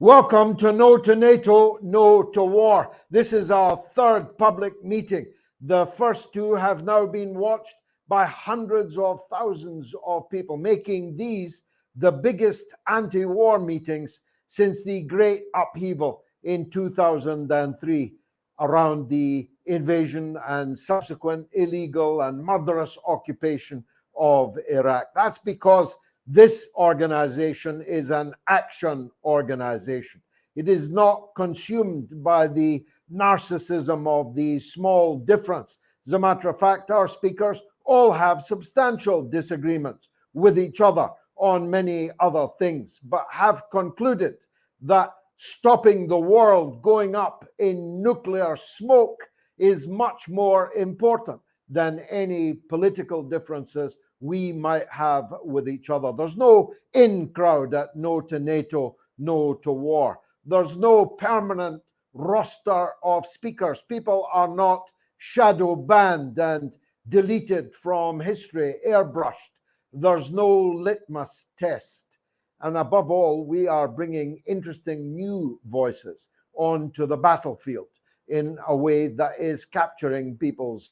Welcome to No2Nato No2War. This is our third public meeting. The first two have now been watched by hundreds of thousands of people, making these the biggest anti-war meetings since the great upheaval in 2003 around the invasion and subsequent illegal and murderous occupation of Iraq. That's because this organization is an action organization. It is not consumed by the narcissism of the small difference. As a matter of fact, our speakers all have substantial disagreements with each other on many other things, but have concluded that stopping the world going up in nuclear smoke is much more important than any political differences we might have with each other. There's no in crowd at No2Nato No2War. There's no permanent roster of speakers. People are not shadow banned and deleted from history, airbrushed. There's no litmus test. And above all, we are bringing interesting new voices onto the battlefield in a way that is capturing people's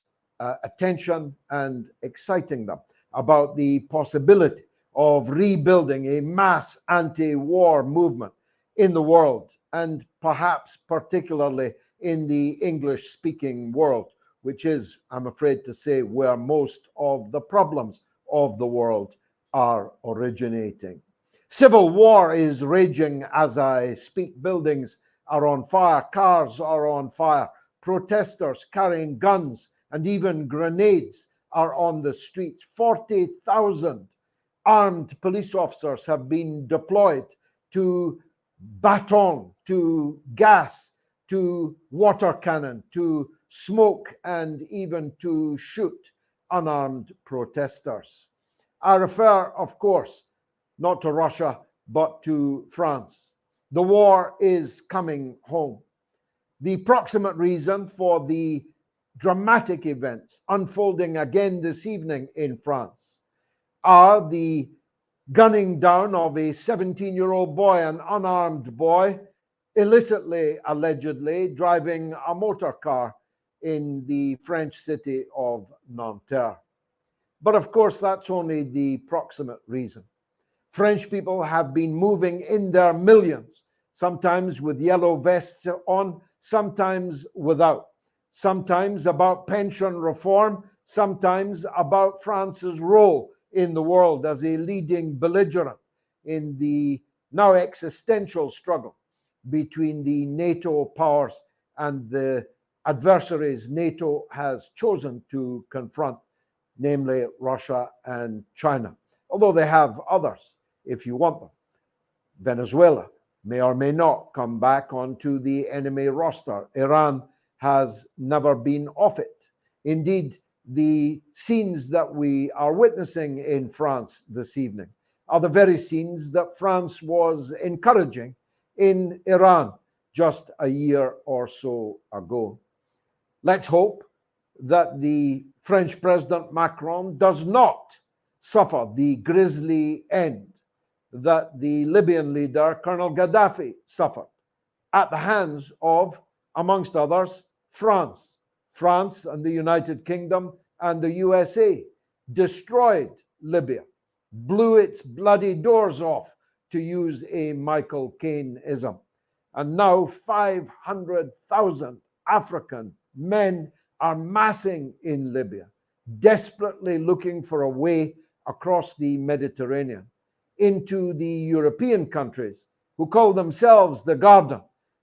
attention and exciting them about the possibility of rebuilding a mass anti-war movement in the world, and perhaps particularly in the English-speaking world, which is, I'm afraid to say, where most of the problems of the world are originating. Civil war is raging as I speak. Buildings are on fire, cars are on fire, protesters carrying guns and even grenades are on the streets. 40,000 armed police officers have been deployed to baton, to gas, to water cannon, to smoke, and even to shoot unarmed protesters. I refer, of course, not to Russia, but to France. The war is coming home. The proximate reason for the dramatic events unfolding again this evening in France are the gunning down of a 17-year-old boy, an unarmed boy, illicitly, allegedly, driving a motor car in the French city of Nanterre. But of course, that's only the proximate reason. French people have been moving in their millions, sometimes with yellow vests on, sometimes without. Sometimes about pension reform, sometimes about France's role in the world as a leading belligerent in the now existential struggle between the NATO powers and the adversaries NATO has chosen to confront, namely Russia and China, although they have others if you want them. Venezuela may or may not come back onto the enemy roster. Iran has never been off it. Indeed, the scenes that we are witnessing in France this evening are the very scenes that France was encouraging in Iran just a year or so ago. Let's hope that the French President Macron does not suffer the grisly end that the Libyan leader, Colonel Gaddafi, suffered at the hands of, amongst others, France. France and the United Kingdom and the USA destroyed Libya, blew its bloody doors off, to use a Michael Caine-ism. And now 500,000 African men are massing in Libya, desperately looking for a way across the Mediterranean into the European countries who call themselves the Garden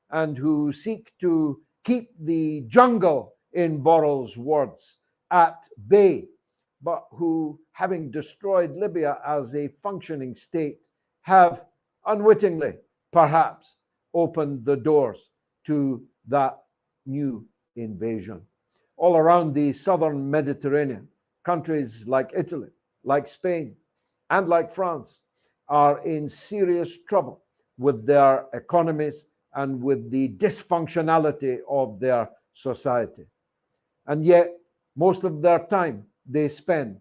and who seek to keep the jungle, in Borrell's words, at bay, but who, having destroyed Libya as a functioning state, have unwittingly, perhaps, opened the doors to that new invasion. All around the southern Mediterranean, countries like Italy, like Spain, and like France are in serious trouble with their economies and with the dysfunctionality of their society. And yet, most of their time they spend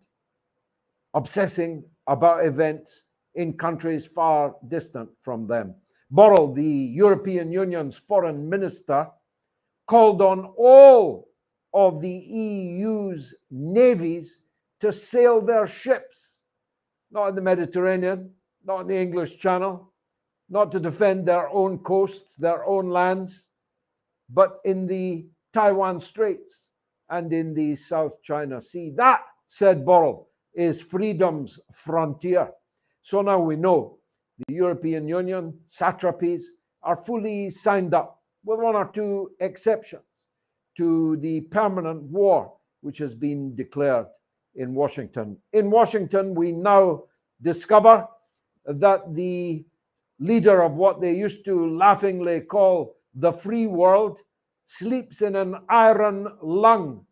obsessing about events in countries far distant from them. Borrell, the European Union's foreign minister, called on all of the EU's navies to sail their ships, not in the Mediterranean, not in the English Channel, not to defend their own coasts, their own lands, but in the Taiwan Straits and in the South China Sea. That, said Borrell, is freedom's frontier. So now we know the European Union satrapies are fully signed up, with one or two exceptions, to the permanent war which has been declared in Washington. In Washington, we now discover that the leader of what they used to laughingly call the free world sleeps in an iron lung.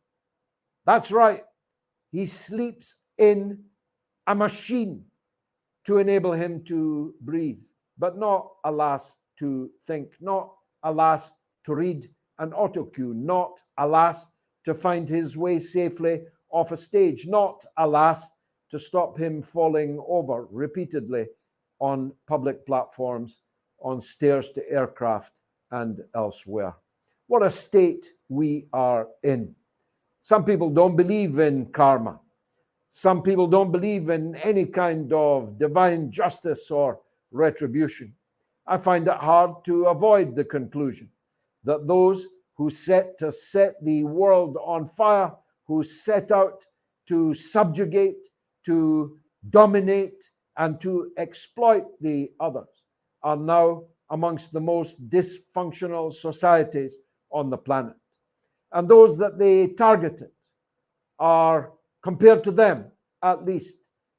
That's right. He sleeps in a machine to enable him to breathe, but not, alas, to think, not, alas, to read an auto cue, not, alas, to find his way safely off a stage, not, alas, to stop him falling over repeatedly on public platforms, on stairs to aircraft, and elsewhere. What a state we are in. Some people don't believe in karma. Some people don't believe in any kind of divine justice or retribution. I find it hard to avoid the conclusion that those who set the world on fire, who set out to subjugate, to dominate, and to exploit the others, are now amongst the most dysfunctional societies on the planet. And those that they targeted are, compared to them, at least,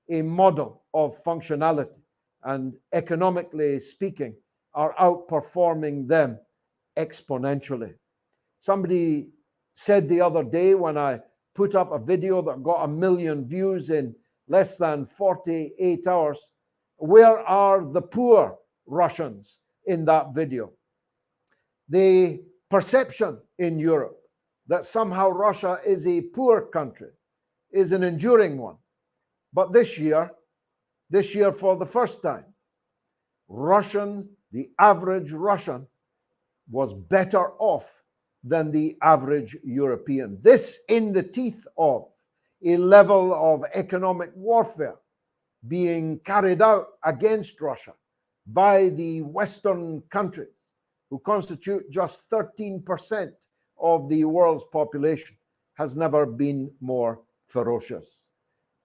a model of functionality, and economically speaking, are outperforming them exponentially. Somebody said the other day, when I put up a video that got 1 million views in less than 48 hours, where are the poor Russians in that video? The perception in Europe that somehow Russia is a poor country is an enduring one. But this year for the first time, Russians, the average Russian, was better off than the average European. This in the teeth of a level of economic warfare being carried out against Russia by the Western countries, who constitute just 13% of the world's population, has never been more ferocious.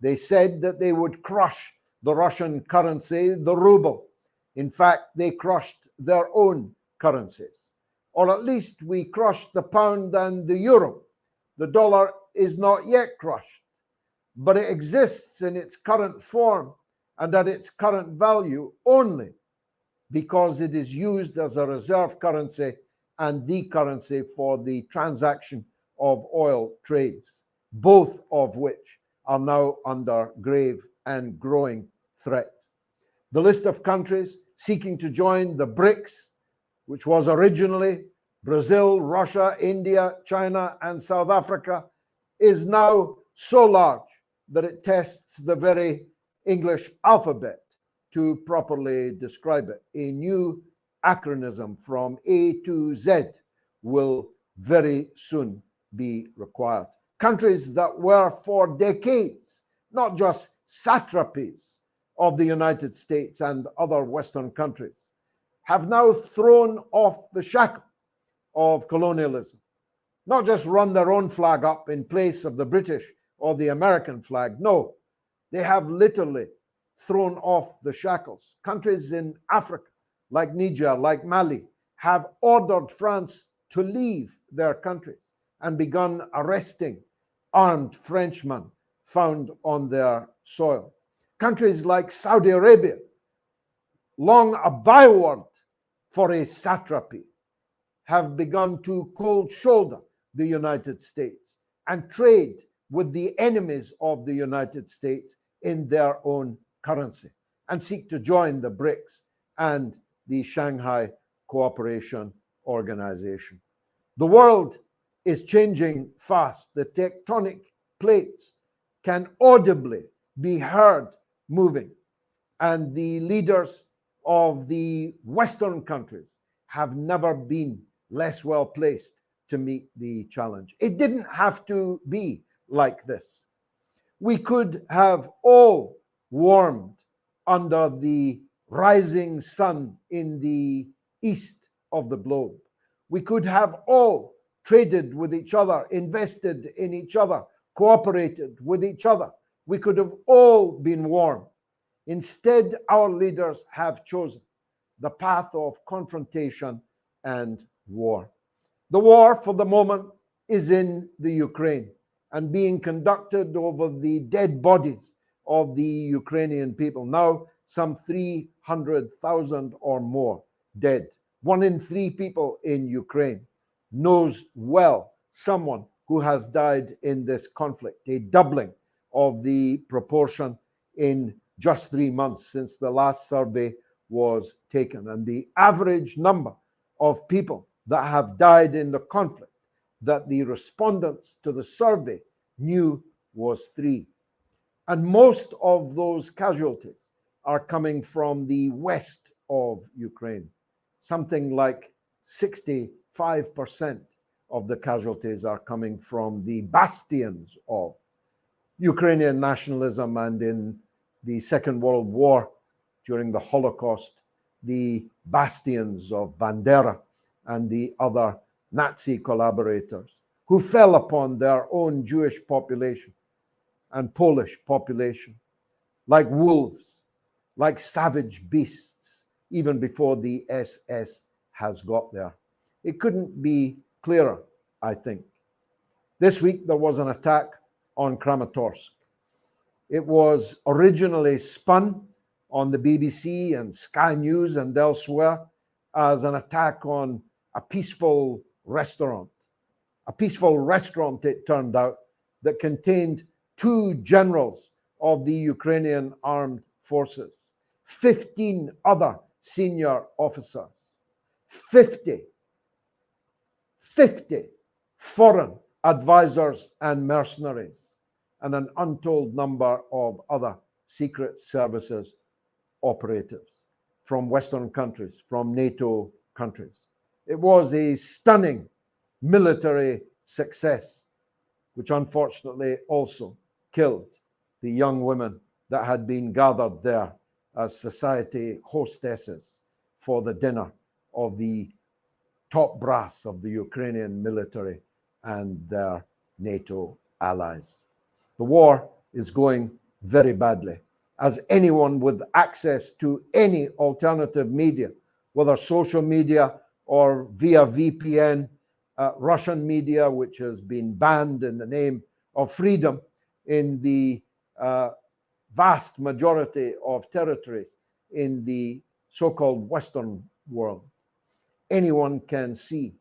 They said that they would crush the Russian currency, the ruble. In fact, they crushed their own currencies. Or at least we crushed the pound and the euro. The dollar is not yet crushed, but it exists in its current form and at its current value only because it is used as a reserve currency and the currency for the transaction of oil trades, both of which are now under grave and growing threat. The list of countries seeking to join the BRICS, which was originally Brazil, Russia, India, China, and South Africa, is now so large that it tests the very English alphabet to properly describe it. A new acronym from A to Z will very soon be required. Countries that were for decades not just satrapies of the United States and other Western countries have now thrown off the shackle of colonialism, not just run their own flag up in place of the British or the American flag. No, they have literally thrown off the shackles. Countries in Africa, like Niger, like Mali, have ordered France to leave their countries and begun arresting armed Frenchmen found on their soil. Countries like Saudi Arabia, long a byword for a satrapy, have begun to cold shoulder the United States and trade with the enemies of the United States in their own currency and seek to join the BRICS and the Shanghai Cooperation Organization. The world is changing fast. The tectonic plates can audibly be heard moving, and the leaders of the Western countries have never been less well placed to meet the challenge. It didn't have to be like this. We could have all warmed under the rising sun in the east of the globe. We could have all traded with each other, invested in each other, cooperated with each other. We could have all been warm. Instead, our leaders have chosen the path of confrontation and war. The war, for the moment, is in the Ukraine and being conducted over the dead bodies of the Ukrainian people. Now, some 300,000 or more dead. 1 in 3 people in Ukraine knows well someone who has died in this conflict, a doubling of the proportion in just 3 months since the last survey was taken. And the average number of people that have died in the conflict that the respondents to the survey knew was 3. And most of those casualties are coming from the west of Ukraine. Something like 65% of the casualties are coming from the bastions of Ukrainian nationalism, and in the Second World War, during the Holocaust, the bastions of Bandera and the other Nazi collaborators who fell upon their own Jewish population and Polish population like wolves, like savage beasts, even before the SS has got there. It couldn't be clearer, I think. This week there was an attack on Kramatorsk. It was originally spun on the BBC and Sky News and elsewhere as an attack on a peaceful restaurant. A peaceful restaurant, it turned out, that contained 2 generals of the Ukrainian armed forces, 15 other senior officers, 50 foreign advisors and mercenaries, and an untold number of other secret services operatives from Western countries, from NATO countries. It was a stunning military success, which unfortunately also killed the young women that had been gathered there as society hostesses for the dinner of the top brass of the Ukrainian military and their NATO allies. The war is going very badly, as anyone with access to any alternative media, whether social media or via VPN, Russian media, which has been banned in the name of freedom in the vast majority of territories in the so-called Western world. Anyone can see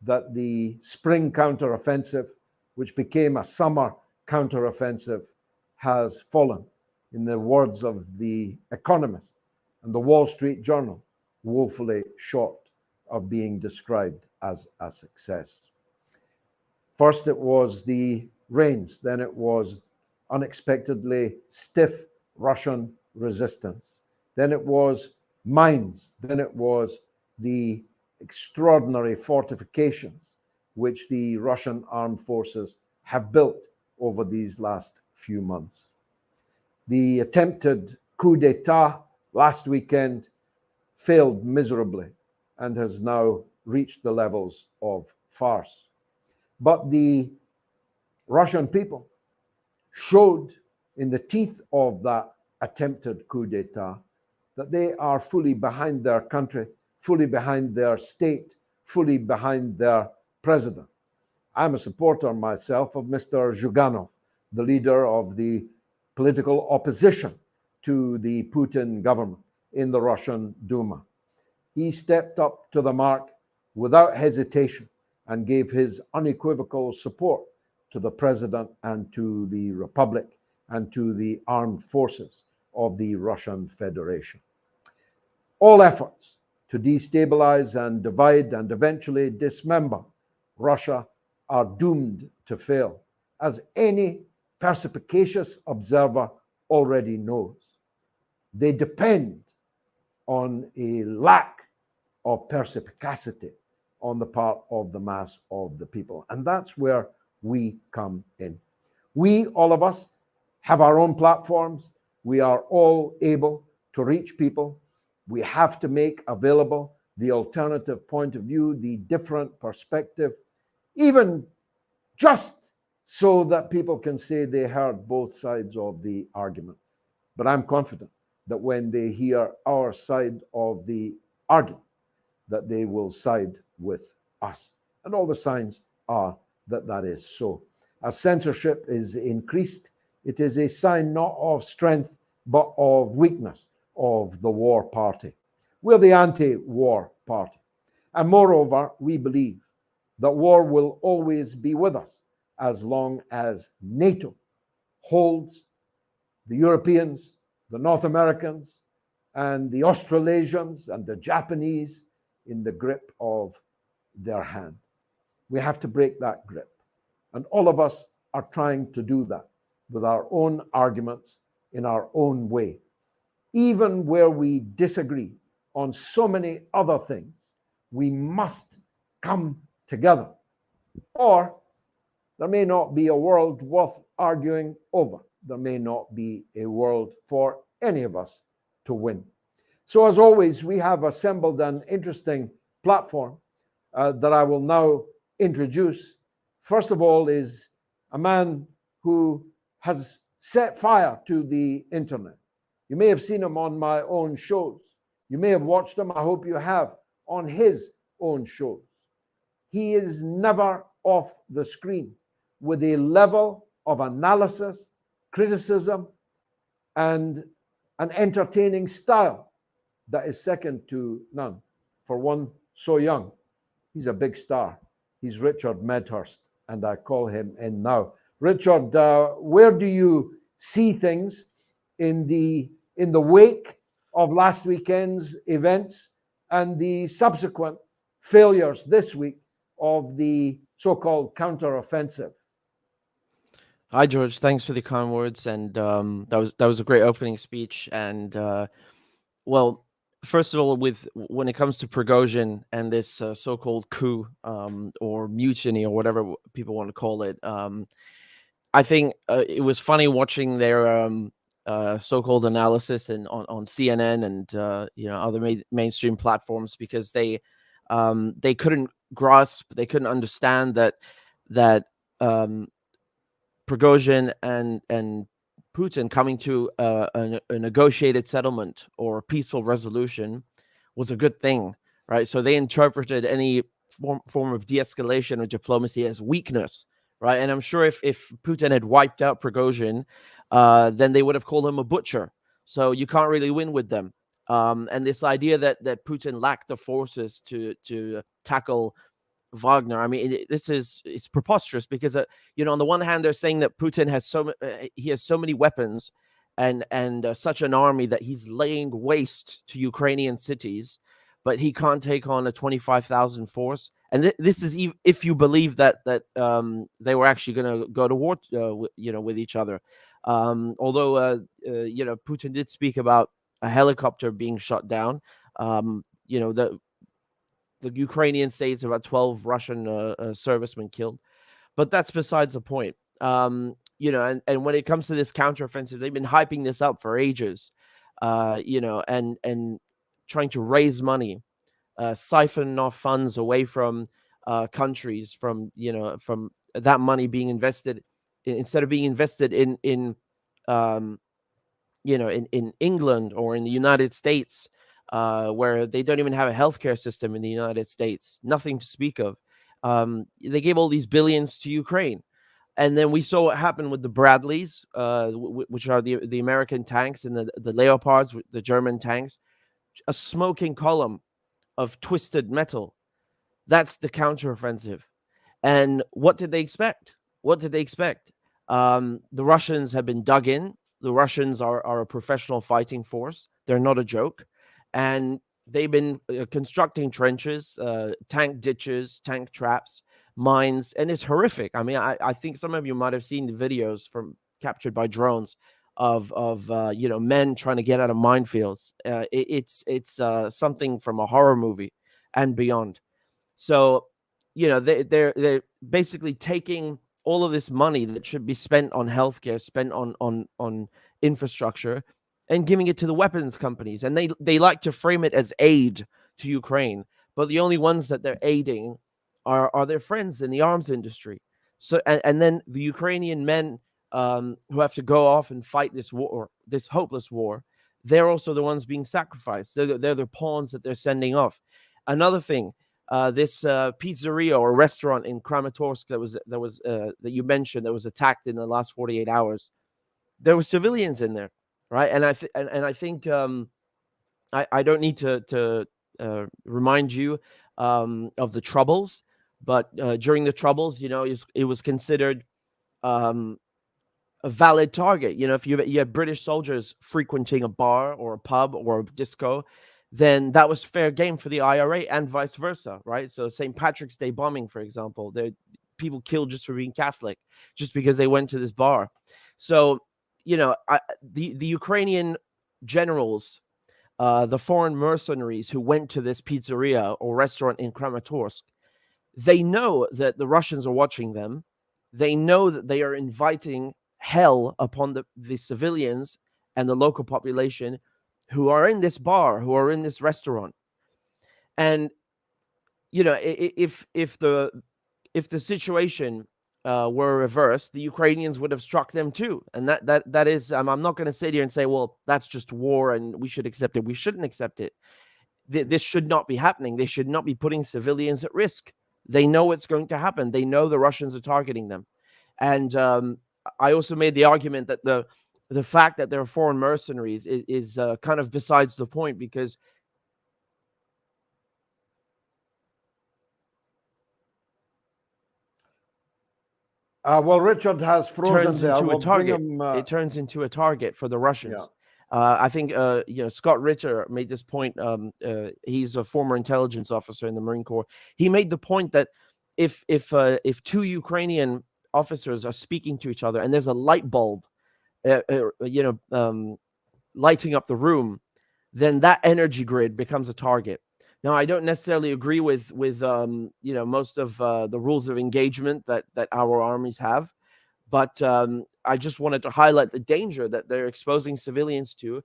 that the spring counteroffensive, which became a summer counteroffensive, has fallen, in the words of The Economist and the Wall Street Journal, woefully short of being described as a success. First it was the rains, then it was unexpectedly stiff Russian resistance, then it was mines, then it was the extraordinary fortifications which the Russian armed forces have built over these last few months. The attempted coup d'etat last weekend failed miserably and has now reached the levels of farce. But the Russian people showed in the teeth of that attempted coup d'etat that they are fully behind their country, fully behind their state, fully behind their president. I'm a supporter myself of Mr. Zhuganov, the leader of the political opposition to the Putin government in the Russian Duma. He stepped up to the mark without hesitation and gave his unequivocal support to the president and to the republic and to the armed forces of the Russian Federation. All efforts to destabilize and divide and eventually dismember Russia are doomed to fail, as any perspicacious observer already knows. They depend on a lack of perspicacity on the part of the mass of the people. And that's where we come in. We, all of us, have our own platforms. We are all able to reach people. We have to make available the alternative point of view, the different perspective, even just so that people can say they heard both sides of the argument. But I'm confident that when they hear our side of the argument, that they will side with us. And all the signs are that that is so. As censorship is increased, it is a sign not of strength, but of weakness of the war party. We're the anti-war party. And moreover, we believe that war will always be with us as long as NATO holds the Europeans, the North Americans, and the Australasians and the Japanese in the grip of their hand. We have to break that grip. And all of us are trying to do that with our own arguments in our own way. Even where we disagree on so many other things, we must come together. Or there may not be a world worth arguing over. There may not be a world for any of us to win. So as always, we have assembled an interesting platform that I will now introduce. First of all is a man who has set fire to the internet. You may have seen him on my own shows. You may have watched him, I hope you have, on his own shows. He is never off the screen with a level of analysis, criticism, and an entertaining style that is second to none. For one so young, he's a big star. He's Richard Medhurst, and I call him in now. Richard, where do you see things in the wake of last weekend's events and the subsequent failures this week of the so-called counter-offensive? Hi, George. Thanks for the kind words, and that was a great opening speech. And well, first of all, when it comes to Prigozhin and this so-called coup or mutiny or whatever people want to call it, I think it was funny watching their so-called analysis on CNN and other mainstream platforms, because they couldn't grasp, they couldn't understand that Prigozhin and Putin coming to a negotiated settlement or a peaceful resolution was a good thing, right? So they interpreted any form of de-escalation or diplomacy as weakness, right? And I'm sure if Putin had wiped out Prigozhin, then they would have called him a butcher. So you can't really win with them. And this idea that Putin lacked the forces to tackle Wagner, I mean, it's preposterous, because on the one hand they're saying that Putin has so many weapons and such an army that he's laying waste to Ukrainian cities, but he can't take on a 25,000 force. And this is if you believe that they were actually going to go to war, with each other. Although Putin did speak about a helicopter being shot down. The Ukrainians say it's about 12 Russian servicemen killed, but that's besides the point. And when it comes to this counteroffensive, they've been hyping this up for ages, and trying to raise money, siphon off funds away from countries, from that money being invested, instead of being invested in England or in the United States, where they don't even have a healthcare system in the United States, nothing to speak of. They gave all these billions to Ukraine. And then we saw what happened with the Bradleys, which are the American tanks, and the Leopards, the German tanks, a smoking column of twisted metal. That's the counteroffensive. And what did they expect? The Russians have been dug in. The Russians are a professional fighting force. They're not a joke. And they've been constructing trenches, tank ditches, tank traps, mines, and it's horrific. I mean, I think some of you might have seen the videos captured by drones men trying to get out of minefields. It's something from a horror movie and beyond. So, they're basically taking all of this money that should be spent on healthcare, spent on infrastructure, and giving it to the weapons companies. And they like to frame it as aid to Ukraine, but the only ones that they're aiding are their friends in the arms industry. So, and then the Ukrainian men who have to go off and fight this war, this hopeless war, they're also the ones being sacrificed. They're the pawns that they're sending off. Another thing, this pizzeria or restaurant in Kramatorsk that you mentioned that was attacked in the last 48 hours. There were civilians in there, right? And I think I don't need to remind you of the Troubles, but during the Troubles, it was considered a valid target. If you had British soldiers frequenting a bar or a pub or a disco, then that was fair game for the IRA and vice versa, right? So St. Patrick's Day bombing, for example, people killed just for being Catholic, just because they went to this bar. So, the Ukrainian generals, the foreign mercenaries who went to this pizzeria or restaurant in Kramatorsk, they know that the Russians are watching them. They know that they are inviting hell upon the civilians and the local population who are in this bar, who are in this restaurant. And if the situation were reversed, the Ukrainians would have struck them too. And that is, I'm not going to sit here and say, well, that's just war and we should accept it. We shouldn't accept it. This should not be happening. They should not be putting civilians at risk. They know what's going to happen. They know the Russians are targeting them. And I also made the argument that the fact that they're foreign mercenaries is kind of besides the point, because well, Richard has frozen turns there. into We'll a target. bring him, It turns into a target for the Russians. Yeah. I think Scott Ritter made this point. He's a former intelligence officer in the Marine Corps. He made the point that if two Ukrainian officers are speaking to each other and there's a light bulb, lighting up the room, then that energy grid becomes a target. Now, I don't necessarily agree with most of the rules of engagement that our armies have, but I just wanted to highlight the danger that they're exposing civilians to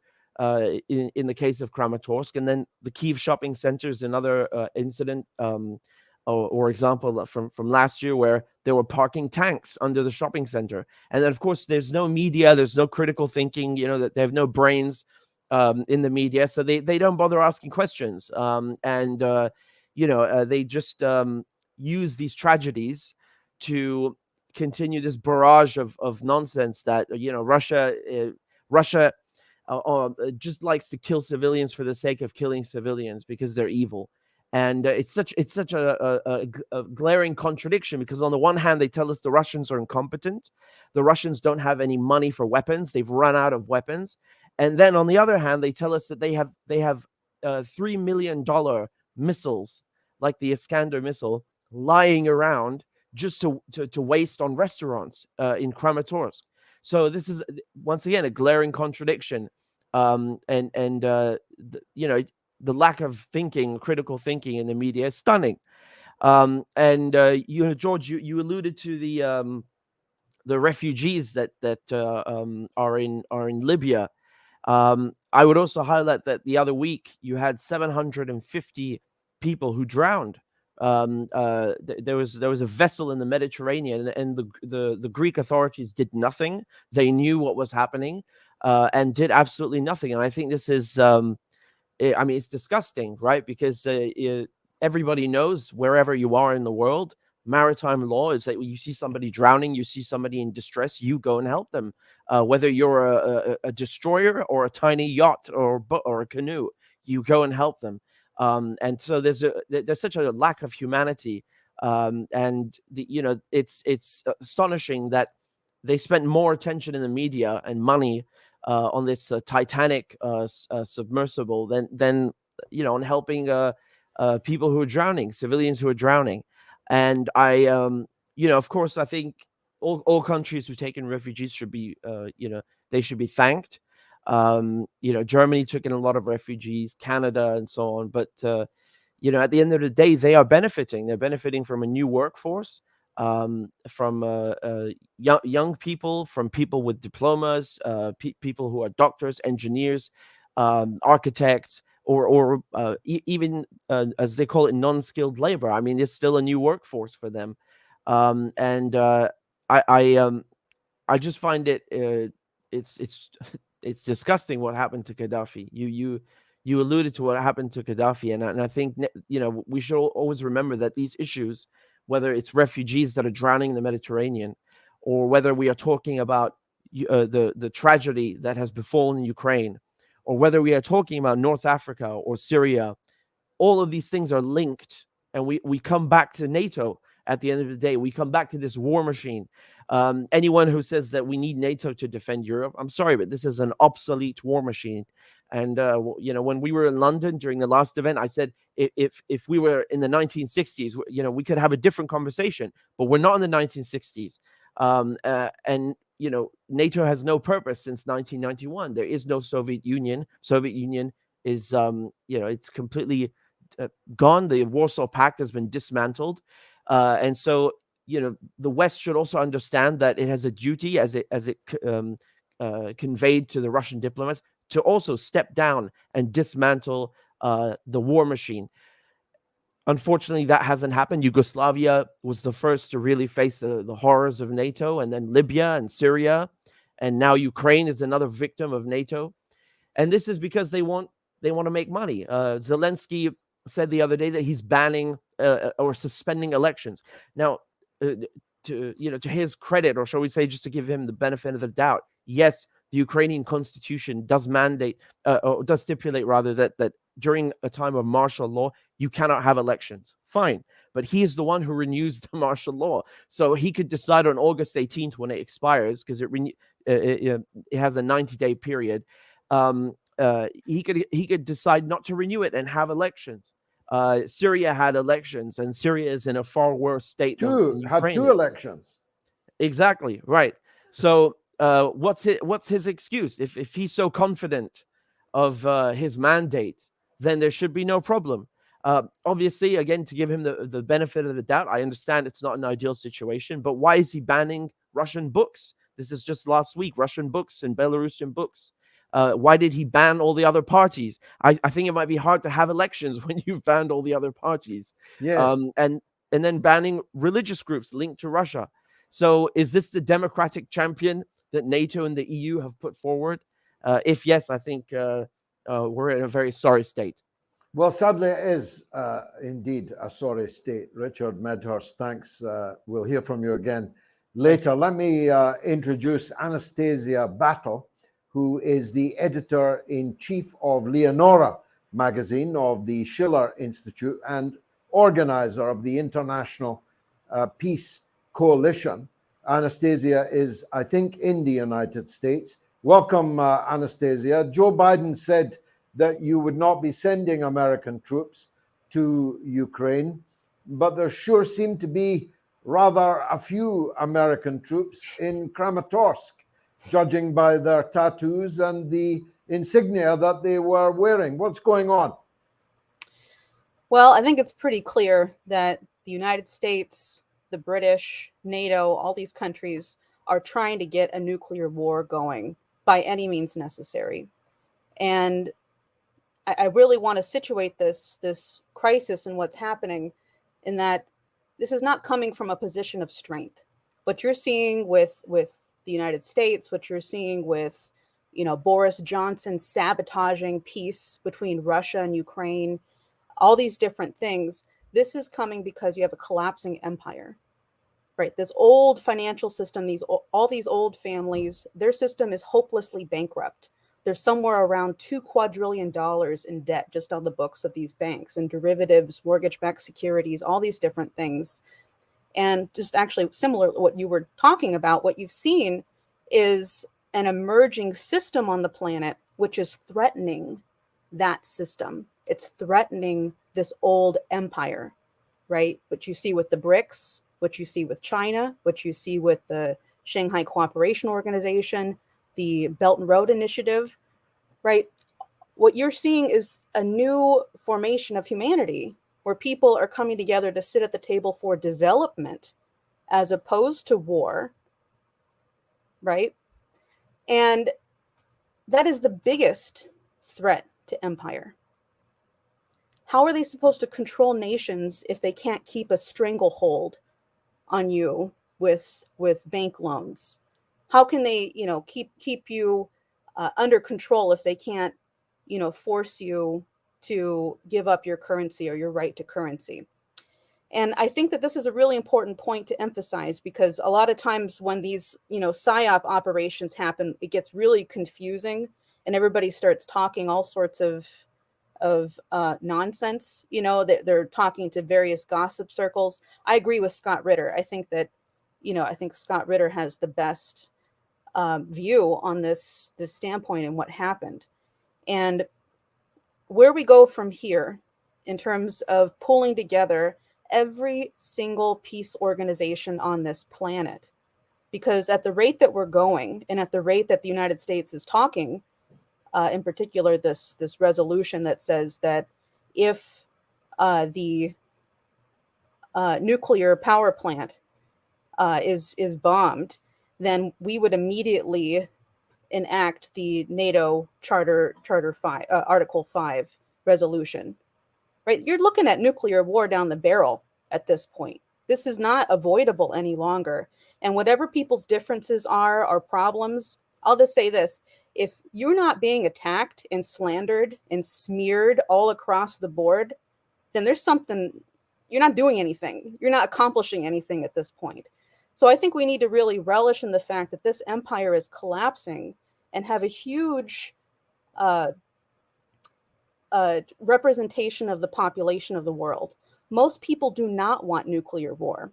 in the case of Kramatorsk. And then the Kyiv shopping center is another incident or example from last year, where they were parking tanks under the shopping center. And then, of course, there's no media, there's no critical thinking, that they have no brains in the media, so they don't bother asking questions. They just use these tragedies to continue this barrage of nonsense that Russia just likes to kill civilians for the sake of killing civilians because they're evil. And it's such a glaring contradiction, because on the one hand they tell us the Russians are incompetent, the Russians don't have any money for weapons, they've run out of weapons, and then on the other hand they tell us that they have $3 million missiles like the Iskander missile lying around just to waste on restaurants in Kramatorsk. So this is once again a glaring contradiction, the lack of critical thinking in the media is stunning. George, you alluded to the refugees that are in Libya. I would also highlight that the other week you had 750 people who drowned. There was a vessel in the Mediterranean, and the Greek authorities did nothing. They knew what was happening and did absolutely nothing. And I think this is, it's disgusting, right? Because everybody knows, wherever you are in the world, maritime law is that when you see somebody drowning, you see somebody in distress, you go and help them, whether you're a destroyer or a tiny yacht or a canoe, you go and help them. And so there's such a lack of humanity, it's astonishing that they spent more attention in the media and money on this Titanic submersible than on helping people who are drowning, civilians who are drowning. And of course, I think all countries who've taken refugees should be They should be thanked. Germany took in a lot of refugees, Canada, and so on. But at the end of the day, they are benefiting. They're benefiting from a new workforce, from young people, from people with diplomas, people who are doctors, engineers, architects, or even as they call it, non-skilled labor. I mean, it's still a new workforce for them, and I just find it's it's disgusting what happened to Gaddafi. You alluded to what happened to Gaddafi, and I think we should always remember that these issues, whether it's refugees that are drowning in the Mediterranean, or whether we are talking about the tragedy that has befallen Ukraine, or whether we are talking about North Africa or Syria, all of these things are linked, and we come back to NATO. At the end of the day, we come back to this war machine. Anyone who says that we need NATO to defend Europe, I'm sorry, but this is an obsolete war machine. And when we were in London during the last event, I said if we were in the 1960s, we could have a different conversation. But we're not in the 1960s, and NATO has no purpose since 1991. There is no Soviet Union. Soviet Union is it's completely gone. The Warsaw Pact has been dismantled, and so the West should also understand that it has a duty, as it conveyed to the Russian diplomats, to also step down and dismantle the war machine. Unfortunately, that hasn't happened. Yugoslavia was the first to really face the horrors of NATO, and then Libya and Syria, and now Ukraine is another victim of NATO. And this is because they want to make money. Zelensky said the other day that he's banning or suspending elections. Now, to his credit, or shall we say, just to give him the benefit of the doubt, yes, the Ukrainian constitution does mandate, or does stipulate rather, that during a time of martial law, you cannot have elections. Fine. But he is the one who renews the martial law. So he could decide on August 18th, when it expires, because it has a 90-day period. He could decide not to renew it and have elections. Syria had elections, and Syria is in a far worse state than Ukraine had two is. elections. Exactly, right. So what's his excuse? If he's so confident of his mandate, then there should be no problem. Obviously, again, to give him the benefit of the doubt, I understand it's not an ideal situation, but why is he banning Russian books? This is just last week, Russian books and Belarusian books. Why did he ban all the other parties? I think it might be hard to have elections when you've banned all the other parties. Yes. And then banning religious groups linked to Russia. So is this the democratic champion that NATO and the EU have put forward? If yes, I think we're in a very sorry state. Well, sadly, it is indeed a sorry state. Richard Medhurst, thanks. We'll hear from you again later. Let me introduce Anastasia Battle, who is the editor-in-chief of Leonora magazine of the Schiller Institute and organizer of the International Peace Coalition. Anastasia is, I think, in the United States. Welcome, Anastasia. Joe Biden said that you would not be sending American troops to Ukraine, but there sure seem to be rather a few American troops in Kramatorsk, judging by their tattoos and the insignia that they were wearing. What's going on? Well, I think it's pretty clear that the United States, the British, NATO, all these countries are trying to get a nuclear war going by any means necessary. And I really want to situate this crisis and what's happening in that this is not coming from a position of strength. What you're seeing with the United States, what you're seeing with, Boris Johnson sabotaging peace between Russia and Ukraine, all these different things, this is coming because you have a collapsing empire, right? This old financial system, all these old families, their system is hopelessly bankrupt. There's somewhere around $2 quadrillion in debt just on the books of these banks and derivatives, mortgage-backed securities, all these different things. And just actually similar to what you were talking about, what you've seen is an emerging system on the planet which is threatening that system. It's threatening this old empire, right? What you see with the BRICS, what you see with China, what you see with the Shanghai Cooperation Organization, the Belt and Road Initiative, right? What you're seeing is a new formation of humanity where people are coming together to sit at the table for development as opposed to war, right? And that is the biggest threat to empire. How are they supposed to control nations if they can't keep a stranglehold on you with bank loans? How can they, keep you under control if they can't, force you to give up your currency or your right to currency? And I think that this is a really important point to emphasize, because a lot of times when these, PSYOP operations happen, it gets really confusing and everybody starts talking all sorts of nonsense. They're talking to various gossip circles. I agree with Scott Ritter. I think that, I think Scott Ritter has the best view on this standpoint and what happened. And where we go from here in terms of pulling together every single peace organization on this planet, because at the rate that we're going and at the rate that the United States is talking, in particular, this resolution that says that if the nuclear power plant is bombed, then we would immediately enact the NATO Charter 5, Article 5 resolution. Right? You're looking at nuclear war down the barrel at this point. This is not avoidable any longer. And whatever people's differences are or problems, I'll just say this. If you're not being attacked and slandered and smeared all across the board, then there's something, you're not doing anything. You're not accomplishing anything at this point. So I think we need to really relish in the fact that this empire is collapsing and have a huge representation of the population of the world. Most people do not want nuclear war,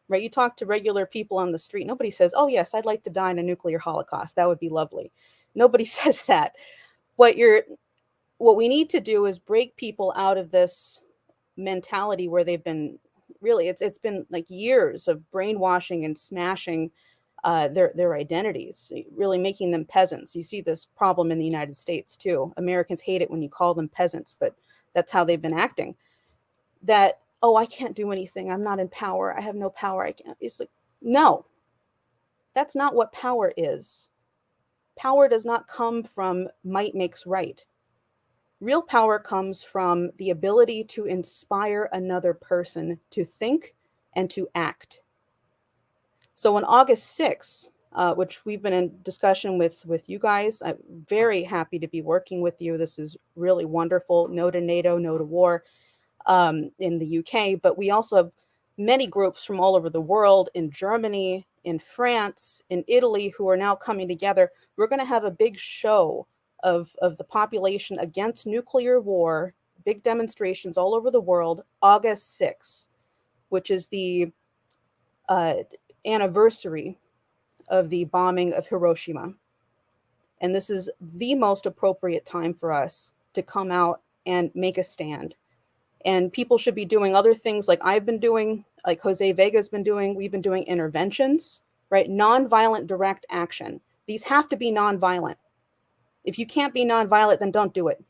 right? You talk to regular people on the street, nobody says, oh yes, I'd like to die in a nuclear holocaust. That would be lovely. Nobody says that. What we need to do is break people out of this mentality where they've been really, it's been like years of brainwashing and smashing their identities, really making them peasants. You see this problem in the United States too. Americans hate it when you call them peasants, but that's how they've been acting. That, oh, I can't do anything. I'm not in power. I have no power. I can't. It's like, no, that's not what power is. Power does not come from might makes right. Real power comes from the ability to inspire another person to think and to act. So on August 6th, which we've been in discussion with you guys, I'm very happy to be working with you. This is really wonderful. No to NATO, no to war in the UK. But we also have many groups from all over the world, in Germany, in France, in Italy, who are now coming together. We're going to have a big show of the population against nuclear war, big demonstrations all over the world, August 6th, which is the anniversary of the bombing of Hiroshima. And this is the most appropriate time for us to come out and make a stand. And people should be doing other things like I've been doing, like Jose Vega's been doing. We've been doing interventions, right? Nonviolent direct action. These have to be nonviolent. If you can't be nonviolent, then don't do it.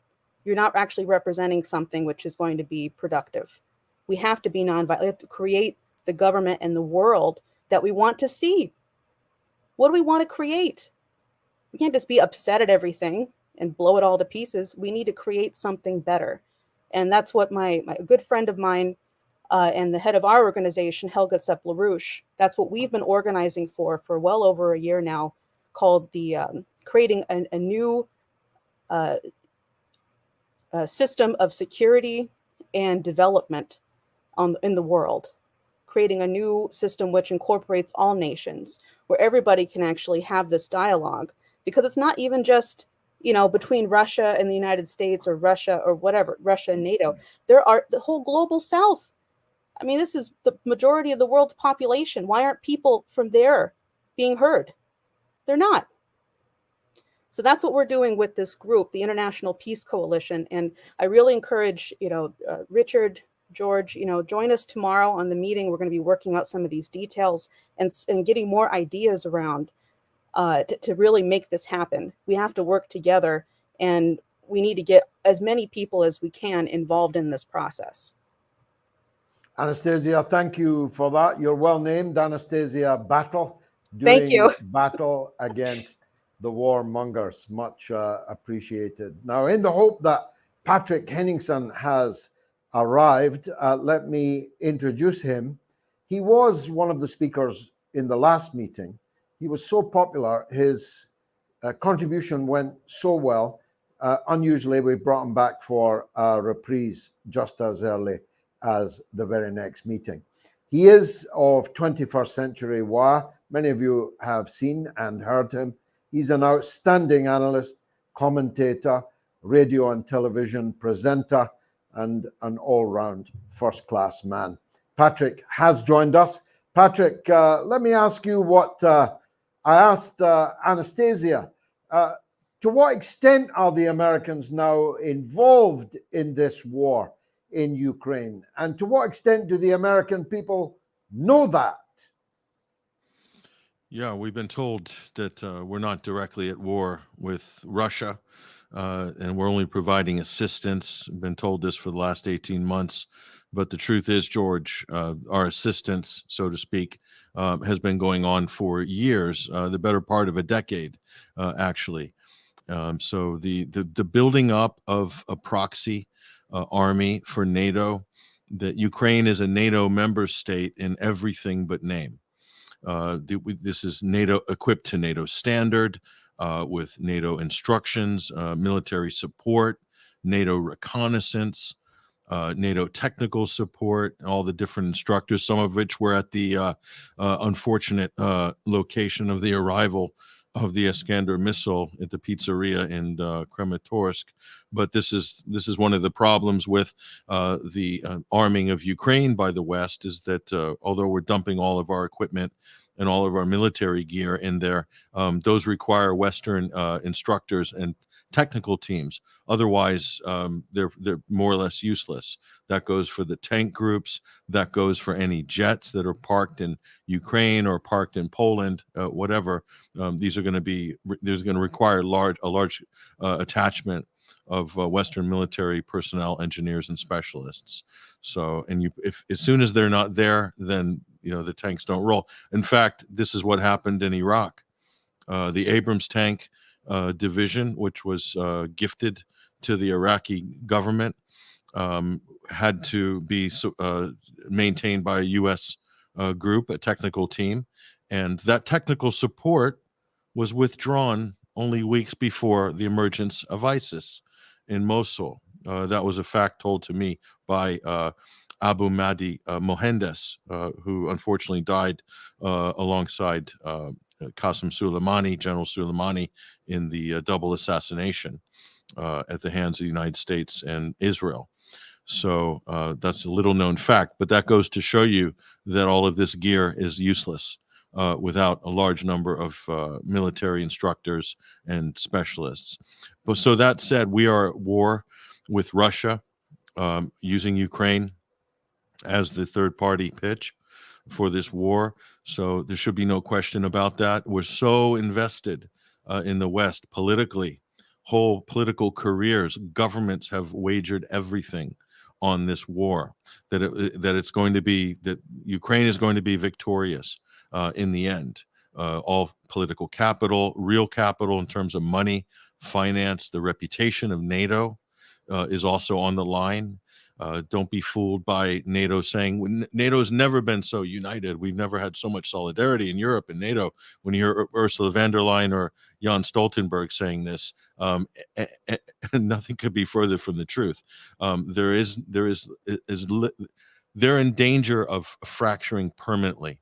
You're not actually representing something which is going to be productive. We have to be nonviolent. We have to create the government and the world that we want to see. What do we want to create? We can't just be upset at everything and blow it all to pieces. We need to create something better. And that's what my good friend of mine and the head of our organization, Helga Tsepp-LaRouche, that's what we've been organizing for well over a year now, called the creating a new system of security and development in the world. Creating a new system which incorporates all nations, where everybody can actually have this dialogue, because it's not even just, between Russia and the United States, or Russia or whatever, Russia and NATO. There are the whole global South. I mean, this is the majority of the world's population. Why aren't people from there being heard? They're not. So that's what we're doing with this group, the International Peace Coalition. And I really encourage, Richard, George, join us tomorrow on the meeting. We're going to be working out some of these details and getting more ideas around to really make this happen. We have to work together, and we need to get as many people as we can involved in this process. Anastasia, thank you for that. You're well named, Anastasia Battle, Thank doing you. battle against the warmongers. Much appreciated. Now, in the hope that Patrick Henningsen has arrived, let me introduce him. He was one of the speakers in the last meeting. He was so popular, his contribution went so well. Unusually, we brought him back for a reprise just as early as the very next meeting. He is of 21st Century War. Many of you have seen and heard him. He's an outstanding analyst, commentator, radio and television presenter, and an all-round first-class man. Patrick has joined us. Patrick, let me ask you what I asked Anastasia. To what extent are the Americans now involved in this war in Ukraine? And to what extent do the American people know that? Yeah, we've been told that we're not directly at war with Russia, and we're only providing assistance. We've been told this for the last 18 months. But the truth is, George, our assistance, so to speak, has been going on for years, the better part of a decade, actually. So the building up of a proxy army for NATO, that Ukraine is a NATO member state in everything but name. This is NATO equipped to NATO standard, with NATO instructions, military support, NATO reconnaissance, NATO technical support, all the different instructors, some of which were at the unfortunate location of the arrival of the Iskander missile at the pizzeria in Kramatorsk. But this is one of the problems with the arming of Ukraine by the West, is that although we're dumping all of our equipment and all of our military gear in there, those require Western instructors and technical teams. Otherwise, they're more or less useless. That goes for the tank groups. That goes for any jets that are parked in Ukraine or parked in Poland, whatever. These are going to be. There's going to require a large attachment of Western military personnel, engineers, and specialists. So, and if as soon as they're not there, then the tanks don't roll. In fact, this is what happened in Iraq. The Abrams tank division, which was gifted to the Iraqi government, had to be maintained by a U.S. Group, a technical team, and that technical support was withdrawn only weeks before the emergence of ISIS in Mosul. That was a fact told to me by Abu Mahdi Mohandes, who unfortunately died alongside Qasem Soleimani, General Soleimani, in the double assassination at the hands of the United States and Israel. So that's a little known fact, but that goes to show you that all of this gear is useless without a large number of military instructors and specialists. But so that said, we are at war with Russia, using Ukraine as the third party pitch for this war. So there should be no question about that. We're so invested in the West politically, whole political careers, governments have wagered everything on this war, that it's going to be, that Ukraine is going to be victorious in the end. All political capital, real capital in terms of money, finance, the reputation of NATO is also on the line. Don't be fooled by NATO saying NATO's never been so united. We've never had so much solidarity in Europe and NATO. When you hear Ursula von der Leyen or Jens Stoltenberg saying this, nothing could be further from the truth. They're in danger of fracturing permanently,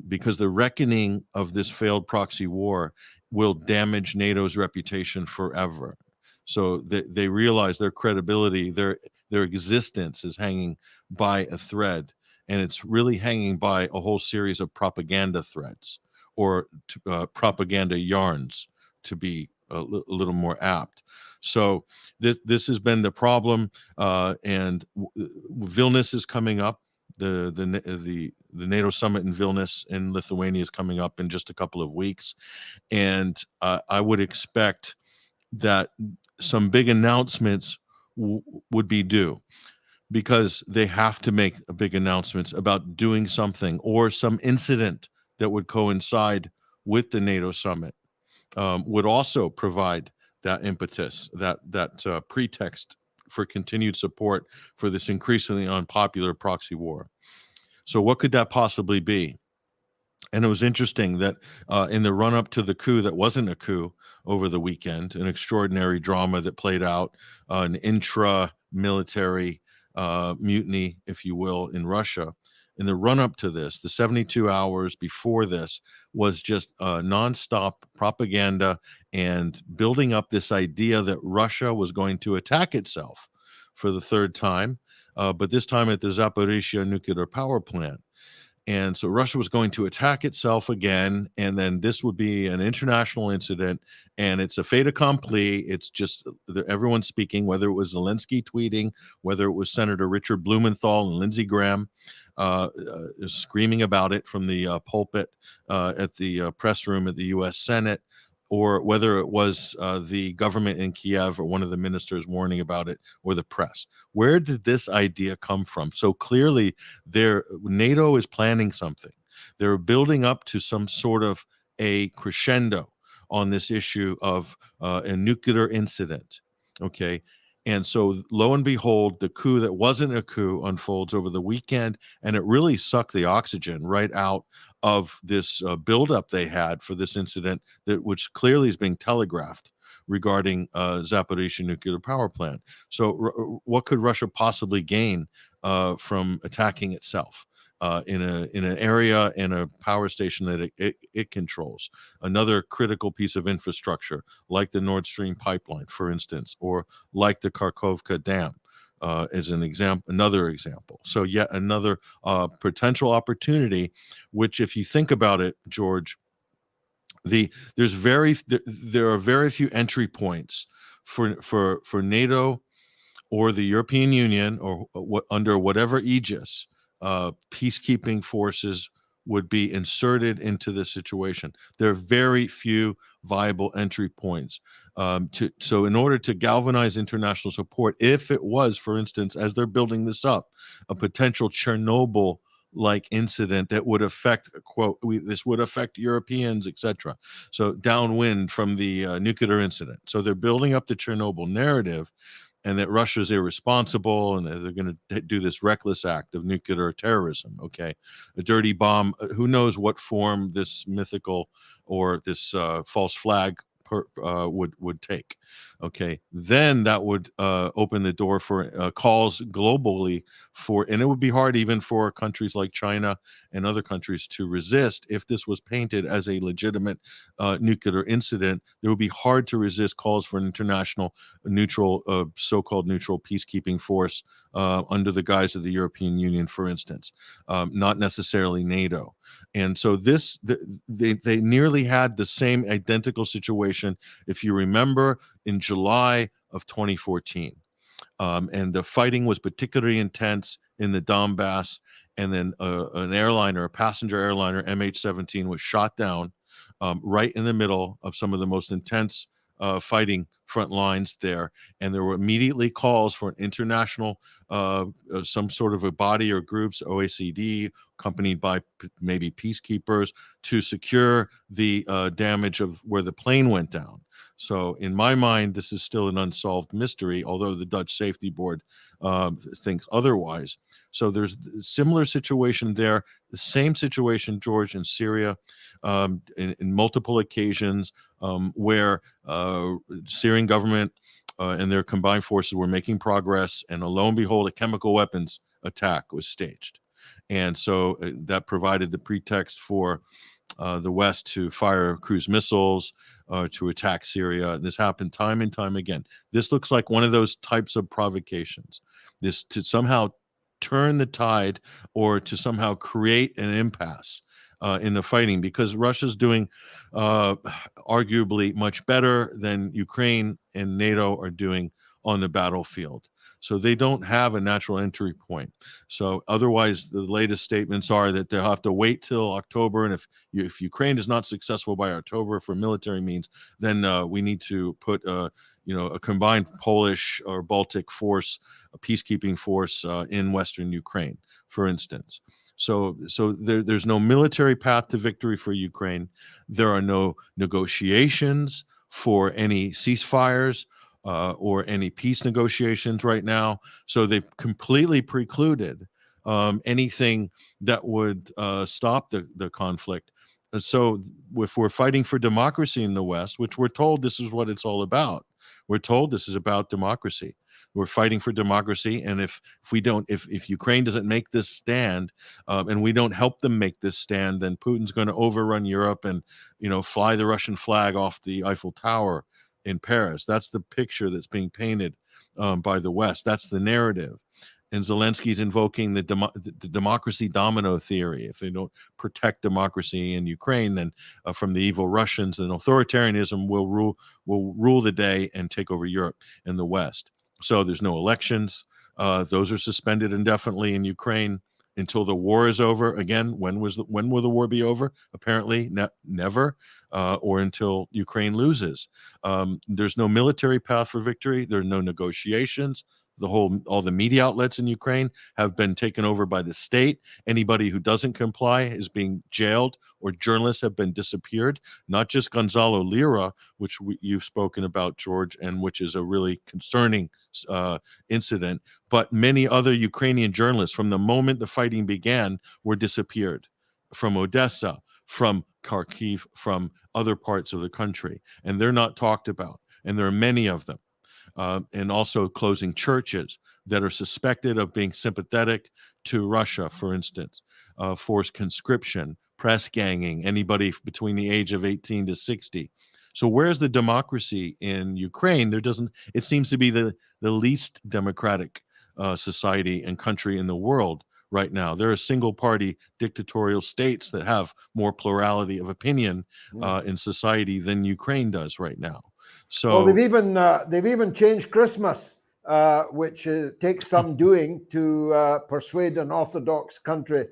because the reckoning of this failed proxy war will damage NATO's reputation forever. So they realize their credibility, their existence is hanging by a thread, and it's really hanging by a whole series of propaganda threads, or propaganda yarns, to be a little more apt. So this has been the problem, and Vilnius is coming up The NATO summit in Vilnius in Lithuania is coming up in just a couple of weeks, and I would expect that some big announcements would be due, because they have to make big announcements about doing something or some incident that would coincide with the NATO summit, would also provide that impetus, that pretext for continued support for this increasingly unpopular proxy war. So what could that possibly be? And it was interesting that in the run-up to the coup that wasn't a coup over the weekend, an extraordinary drama that played out, an intra-military mutiny, if you will, in Russia. In the run-up to this, the 72 hours before this was just nonstop propaganda and building up this idea that Russia was going to attack itself for the third time, but this time at the Zaporizhzhia nuclear power plant. And so Russia was going to attack itself again, and then this would be an international incident, and it's a fait accompli. It's just everyone's speaking, whether it was Zelensky tweeting, whether it was Senator Richard Blumenthal and Lindsey Graham screaming about it from the pulpit at the press room at the U.S. Senate, or whether it was the government in Kiev or one of the ministers warning about it, or the press. Where did this idea come from? So clearly, NATO is planning something. They're building up to some sort of a crescendo on this issue of a nuclear incident, okay? And so lo and behold, the coup that wasn't a coup unfolds over the weekend, and it really sucked the oxygen right out of this buildup they had for this incident, which clearly is being telegraphed regarding Zaporizhzhia nuclear power plant. So what could Russia possibly gain from attacking itself in an area and a power station that it controls? Another critical piece of infrastructure, like the Nord Stream pipeline, for instance, or like the Kharkovka Dam. As another example. So yet another potential opportunity, which, if you think about it, George, there are very few entry points for NATO or the European Union, or under whatever aegis peacekeeping forces would be inserted into this situation. There are very few viable entry points. So in order to galvanize international support, if it was, for instance, as they're building this up, a potential Chernobyl-like incident that would affect, quote, this would affect Europeans, etc. So downwind from the nuclear incident. So they're building up the Chernobyl narrative, and that Russia's irresponsible, and that they're going to do this reckless act of nuclear terrorism, okay? A dirty bomb, who knows what form this mythical or this false flag would take, okay? Then that would open the door for calls globally and it would be hard even for countries like China and other countries to resist. If this was painted as a legitimate nuclear incident, it would be hard to resist calls for an international neutral, so-called neutral peacekeeping force under the guise of the European Union, for instance, not necessarily NATO. And so they nearly had the same identical situation, if you remember, in July of 2014. And the fighting was particularly intense in the Donbass. And then a passenger airliner, MH17, was shot down right in the middle of some of the most intense fighting front lines there. And there were immediately calls for an international, some sort of a body or groups, OECD, accompanied by maybe peacekeepers, to secure the damage of where the plane went down. So in my mind, this is still an unsolved mystery, although the Dutch Safety Board thinks otherwise. So there's a similar situation there, the same situation, George, in Syria, in multiple occasions where Syrian government and their combined forces were making progress, and lo and behold, a chemical weapons attack was staged. And so that provided the pretext for the West to fire cruise missiles, to attack Syria. This happened time and time again. This looks like one of those types of provocations. This to somehow turn the tide, or to somehow create an impasse in the fighting, because Russia's doing arguably much better than Ukraine and NATO are doing on the battlefield. So they don't have a natural entry point. So otherwise, the latest statements are that they'll have to wait till October. And if Ukraine is not successful by October for military means, then we need to put a combined Polish or Baltic force, a peacekeeping force in Western Ukraine, for instance. So there's no military path to victory for Ukraine. There are no negotiations for any ceasefires or any peace negotiations right now. So they've completely precluded anything that would stop the conflict. And so if we're fighting for democracy in the West, which we're told this is what it's all about, we're told this is about democracy. We're fighting for democracy, and if Ukraine doesn't make this stand, and we don't help them make this stand, then Putin's going to overrun Europe and fly the Russian flag off the Eiffel Tower in Paris. That's the picture that's being painted by the West. That's the narrative. And Zelensky's invoking the democracy domino theory. If they don't protect democracy in Ukraine, then from the evil Russians, then authoritarianism will rule the day and take over Europe and the West. So there's no elections. Those are suspended indefinitely in Ukraine until the war is over. Again, when will the war be over? Apparently never, or until Ukraine loses. There's no military path for victory. There are no negotiations. All the media outlets in Ukraine have been taken over by the state. Anybody who doesn't comply is being jailed, or journalists have been disappeared. Not just Gonzalo Lira, which you've spoken about, George, and which is a really concerning incident, but many other Ukrainian journalists from the moment the fighting began were disappeared from Odessa, from Kharkiv, from other parts of the country, and they're not talked about. And there are many of them. And also closing churches that are suspected of being sympathetic to Russia, for instance, forced conscription, press ganging, anybody between the age of 18 to 60. So where's the democracy in Ukraine? It seems to be the least democratic society and country in the world right now. There are single party dictatorial states that have more plurality of opinion in society than Ukraine does right now. So they've even changed Christmas, which takes some doing to persuade an Orthodox country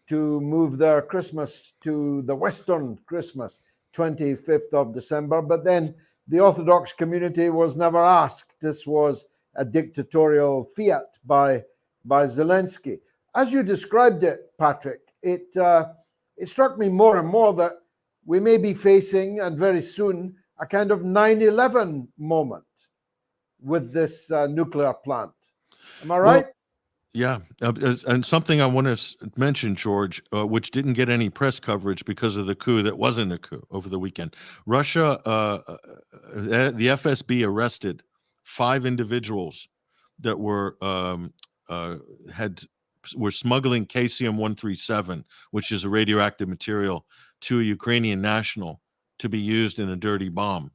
to move their Christmas to the Western Christmas, 25th of December. But then the Orthodox community was never asked. This was a dictatorial fiat by Zelensky. As you described it, Patrick, it struck me more and more that we may be facing, and very soon, a kind of 9/11 moment with this nuclear plant. Am I right? Well, yeah. And something I want to mention, George, which didn't get any press coverage because of the coup that wasn't a coup over the weekend. Russia, the FSB arrested 5 individuals that were smuggling Caesium-137, which is a radioactive material, to a Ukrainian national to be used in a dirty bomb,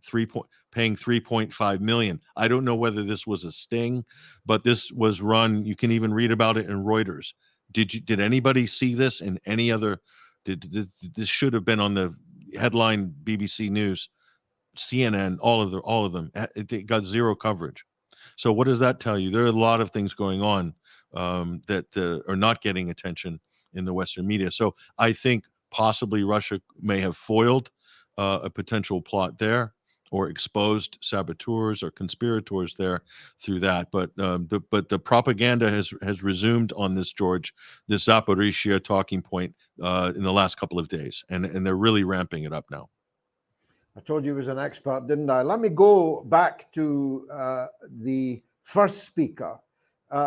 paying $3.5 million. I don't know whether this was a sting, but this was run. You can even read about it in Reuters. Did anybody see this in any other? This should have been on the headline BBC News, CNN, all of them. It got zero coverage. So what does that tell you? There are a lot of things going on that are not getting attention in the Western media. So I think possibly Russia may have foiled a potential plot there, or exposed saboteurs or conspirators there through that. But the propaganda has resumed on this, George, this Zaporizhzhia talking point in the last couple of days, and they're really ramping it up now. I told you he was an expert, didn't I? Let me go back to the first speaker.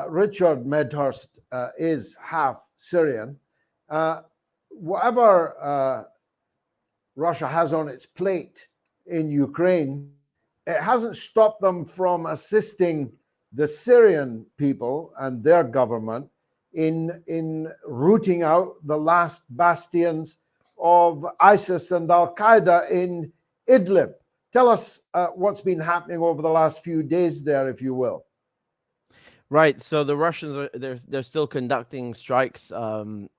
Richard Medhurst is half Syrian. Whatever Russia has on its plate in Ukraine, it hasn't stopped them from assisting the Syrian people and their government in rooting out the last bastions of ISIS and Al-Qaeda in Idlib. Tell us what's been happening over the last few days there, if you will. Right. So the Russians are they're still conducting strikes, and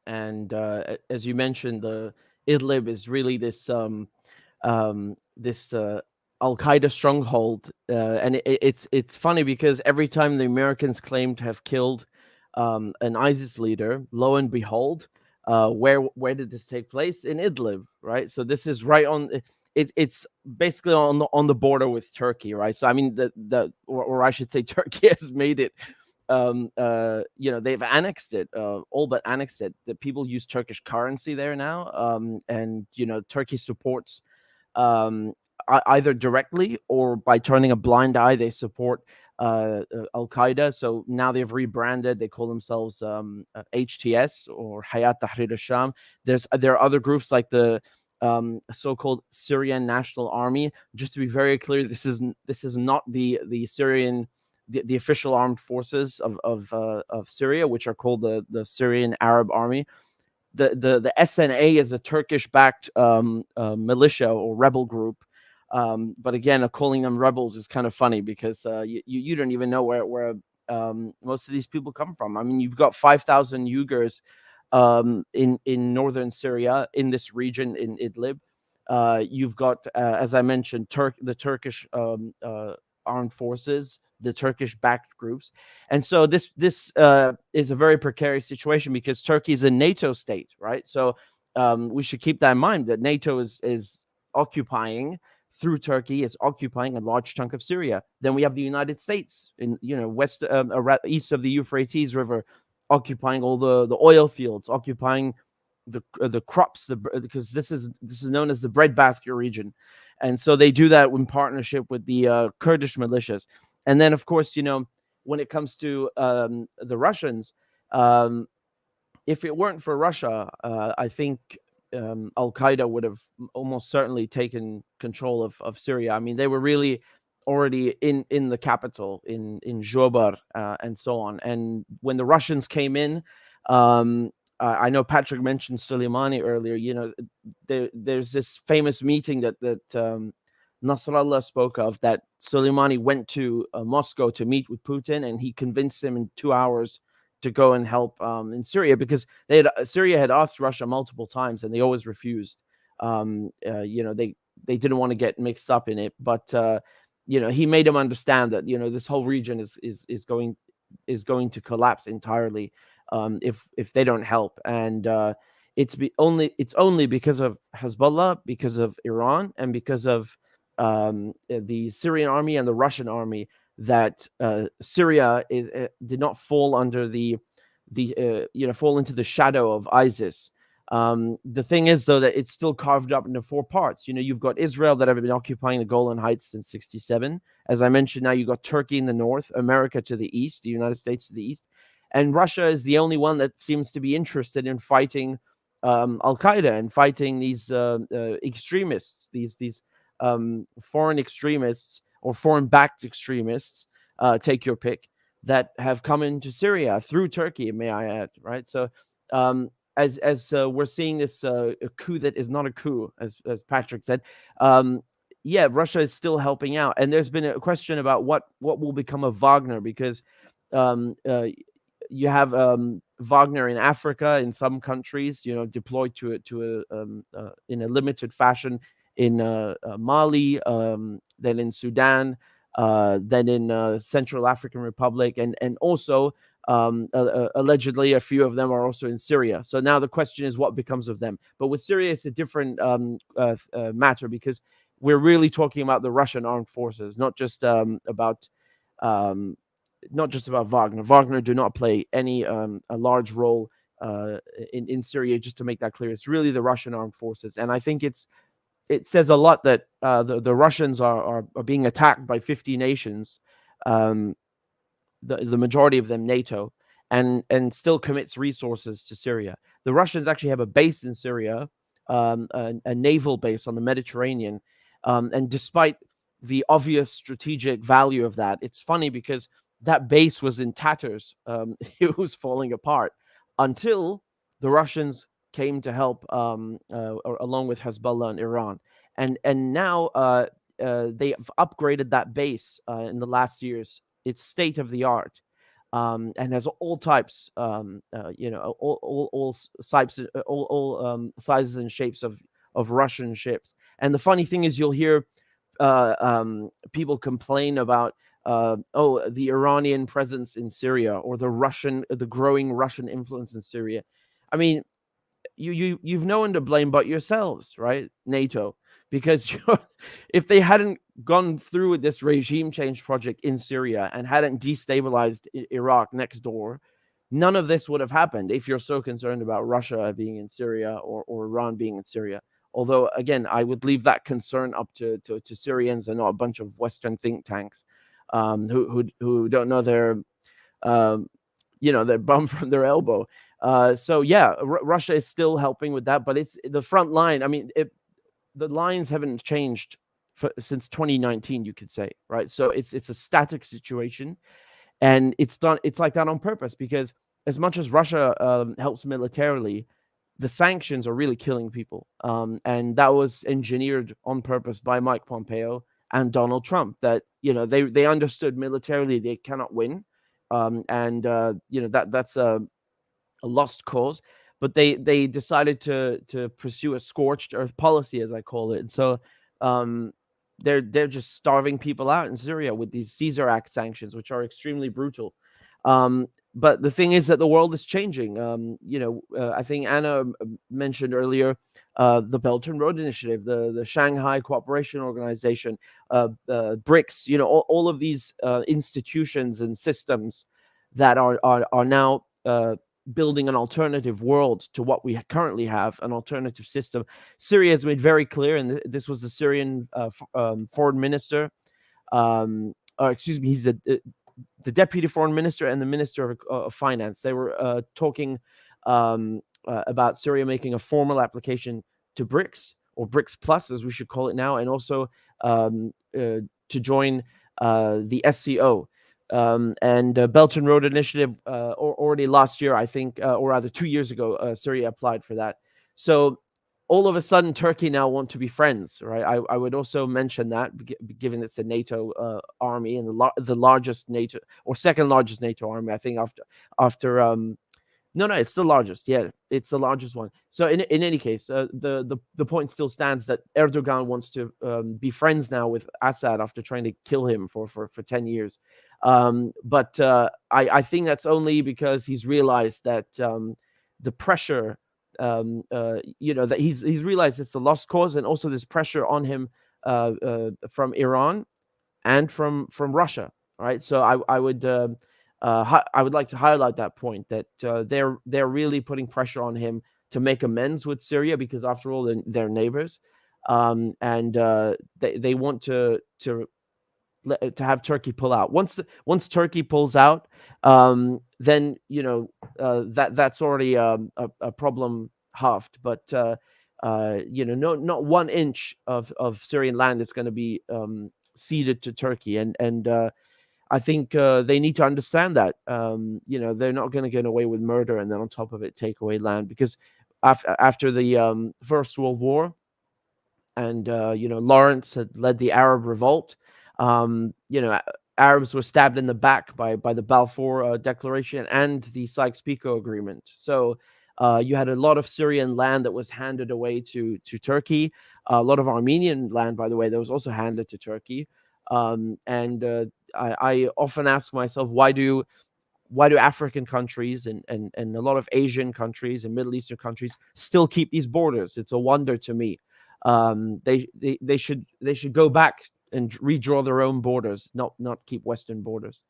as you mentioned, the Idlib is really this Al Qaeda stronghold, and it's funny because every time the Americans claim to have killed an ISIS leader, lo and behold, where did this take place? In Idlib, right? So this is right on. It's basically on the border with Turkey, right? So I mean, or I should say, Turkey has made it. They've annexed it, all but annexed it. That people use Turkish currency there now, and Turkey supports. Um, Either directly or by turning a blind eye, they support Al Qaeda. So now they've rebranded. They call themselves HTS or Hayat Tahrir al-Sham. There are other groups like the so-called Syrian National Army. Just to be very clear, this is not the Syrian. The official armed forces of Syria, which are called the Syrian Arab Army. The SNA is a Turkish-backed militia or rebel group. But again, calling them rebels is kind of funny because you don't even know where most of these people come from. I mean, you've got 5,000 Uyghurs in northern Syria, in this region in Idlib. You've got, as I mentioned, the Turkish armed forces, the Turkish-backed groups, and so this is a very precarious situation because Turkey is a NATO state, right? So we should keep that in mind, that NATO is occupying. Through Turkey is occupying a large chunk of Syria. Then we have the United States in west east of the Euphrates River, occupying all the oil fields, occupying the crops, because this is known as the breadbasket region, and so they do that in partnership with the Kurdish militias. And then, of course, when it comes to the Russians, if it weren't for Russia, I think Al Qaeda would have almost certainly taken control of Syria. I mean, they were really already in the capital, in Jobar, and so on. And when the Russians came in, I know Patrick mentioned Soleimani earlier. There's this famous meeting that Nasrallah spoke of, that Soleimani went to Moscow to meet with Putin, and he convinced him in 2 hours to go and help in Syria, because Syria had asked Russia multiple times and they always refused. They didn't want to get mixed up in it, but he made them understand that this whole region is going to collapse entirely if they don't help. And it's only because of Hezbollah, because of Iran, and because of the Syrian army and the Russian army that Syria did not fall under fall into the shadow of ISIS. The thing is, though, that it's still carved up into 4 parts. You've got Israel that have been occupying the Golan Heights since *67. As I mentioned, now you've got Turkey in the north, America to the east, the United States to the east, and Russia is the only one that seems to be interested in fighting Al Qaeda and fighting these extremists, these foreign extremists or foreign-backed extremists, take your pick, that have come into Syria through Turkey, may I add, right? So as we're seeing this a coup that is not a coup, as Patrick said, Russia is still helping out. And there's been a question about what will become of Wagner, because you have Wagner in Africa, in some countries, deployed in a limited fashion in Mali, then in Sudan, then in Central African Republic, and also allegedly a few of them are also in Syria. So now the question is, what becomes of them? But with Syria, it's a different matter, because we're really talking about the Russian armed forces, not just about Wagner. Wagner do not play any a large role in Syria. Just to make that clear, it's really the Russian armed forces, and I think it says a lot that the Russians are being attacked by 50 nations, the majority of them NATO, and still commits resources to Syria. The Russians actually have a base in Syria, a naval base on the Mediterranean, and despite the obvious strategic value of that, it's funny because that base was in tatters. It was falling apart until the Russians came to help, along with Hezbollah and Iran, and now they have upgraded that base in the last years. It's state of the art, and has all types, all types, all sizes and shapes of Russian ships. And the funny thing is, you'll hear people complain about the Iranian presence in Syria or the growing Russian influence in Syria. I mean, you've no one to blame but yourselves, right? NATO, because if they hadn't gone through with this regime change project in Syria and hadn't destabilized Iraq next door, none of this would have happened. If you're so concerned about Russia being in Syria or Iran being in Syria, although again, I would leave that concern up to Syrians and not a bunch of Western think tanks who don't know their their bum from their elbow. So yeah, Russia is still helping with that, but it's the front line. I mean, the lines haven't changed since 2019, you could say, right? So it's a static situation, and it's like that on purpose, because as much as Russia helps militarily, the sanctions are really killing people, and that was engineered on purpose by Mike Pompeo and Donald Trump. That they understood militarily they cannot win, and that's a lost cause, but they decided to pursue a scorched earth policy, as I call it. And so they're just starving people out in Syria with these Caesar Act sanctions, which are extremely brutal. But the thing is that the world is changing. I think Anna mentioned earlier the Belt and Road Initiative, the Shanghai Cooperation Organization, BRICS. All of these institutions and systems that are now building an alternative world to what we currently have, an alternative system. Syria has made very clear, and this was the Syrian foreign minister. Excuse me, he's the deputy foreign minister and the minister of finance. They were talking about Syria making a formal application to BRICS, or BRICS Plus, as we should call it now, and also to join the SCO. And Belt and Road Initiative, already last year, I think, or rather 2 years ago, Syria applied for that. So all of a sudden, Turkey now want to be friends, right? I would also mention that, given it's a NATO army and the largest NATO, or second largest NATO army, I think, after no, it's the largest. Yeah, it's the largest one. So in any case, the point still stands that Erdogan wants to be friends now with Assad after trying to kill him for 10 years. But I think that's only because he's realized that the pressure, that he's realized it's a lost cause, and also this pressure on him from Iran and from Russia. Right. So I would like to highlight that point, that they're really putting pressure on him to make amends with Syria, because after all, they're neighbors, and they want to have Turkey pull out. Once Turkey pulls out, then that's already a problem halved. But not 1 inch of Syrian land is going to be ceded to Turkey, and I think they need to understand that they're not going to get away with murder and then on top of it take away land, because after the First World War, and Lawrence had led the Arab revolt. Arabs were stabbed in the back by the Balfour Declaration and the Sykes-Picot Agreement. So you had a lot of Syrian land that was handed away to Turkey. A lot of Armenian land, by the way, that was also handed to Turkey. I often ask myself, why do African countries and a lot of Asian countries and Middle Eastern countries still keep these borders? It's a wonder to me. They should go back and redraw their own borders, not keep Western borders.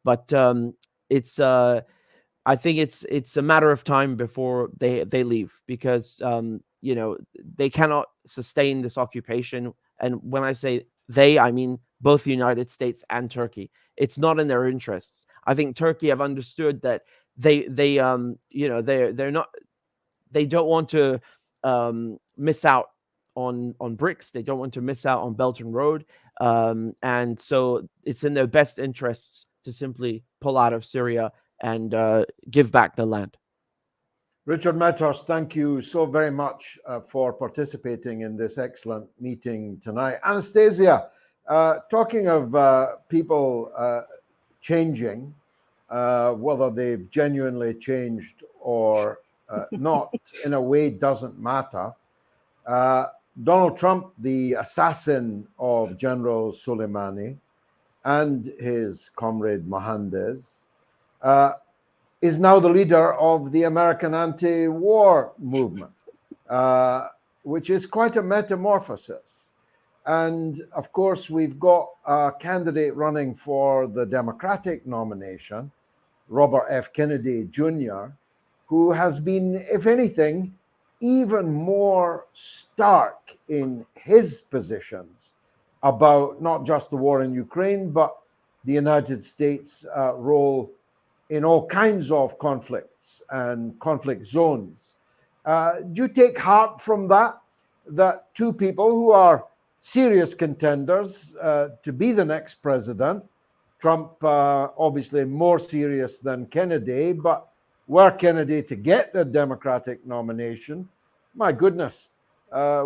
But I think it's a matter of time before they leave, because they cannot sustain this occupation. And when I say they, I mean both the United States and Turkey. It's not in their interests. I think Turkey have understood that they don't want to miss out on BRICS. They don't want to miss out on Belt and Road, and so it's in their best interests to simply pull out of Syria and give back the land. Richard Medhurst, thank you so very much for participating in this excellent meeting tonight. Anastasia, talking of people changing, whether they've genuinely changed or not, in a way, doesn't matter. Donald Trump, the assassin of General Soleimani and his comrade Mohandes, is now the leader of the American anti-war movement, which is quite a metamorphosis. And of course, we've got a candidate running for the Democratic nomination, Robert F. Kennedy Jr., who has been, if anything, even more stark in his positions about not just the war in Ukraine, but the United States' role in all kinds of conflicts and conflict zones. Do you take heart from that, that two people who are serious contenders to be the next president, Trump obviously more serious than Kennedy, but were Kennedy to get the Democratic nomination, my goodness,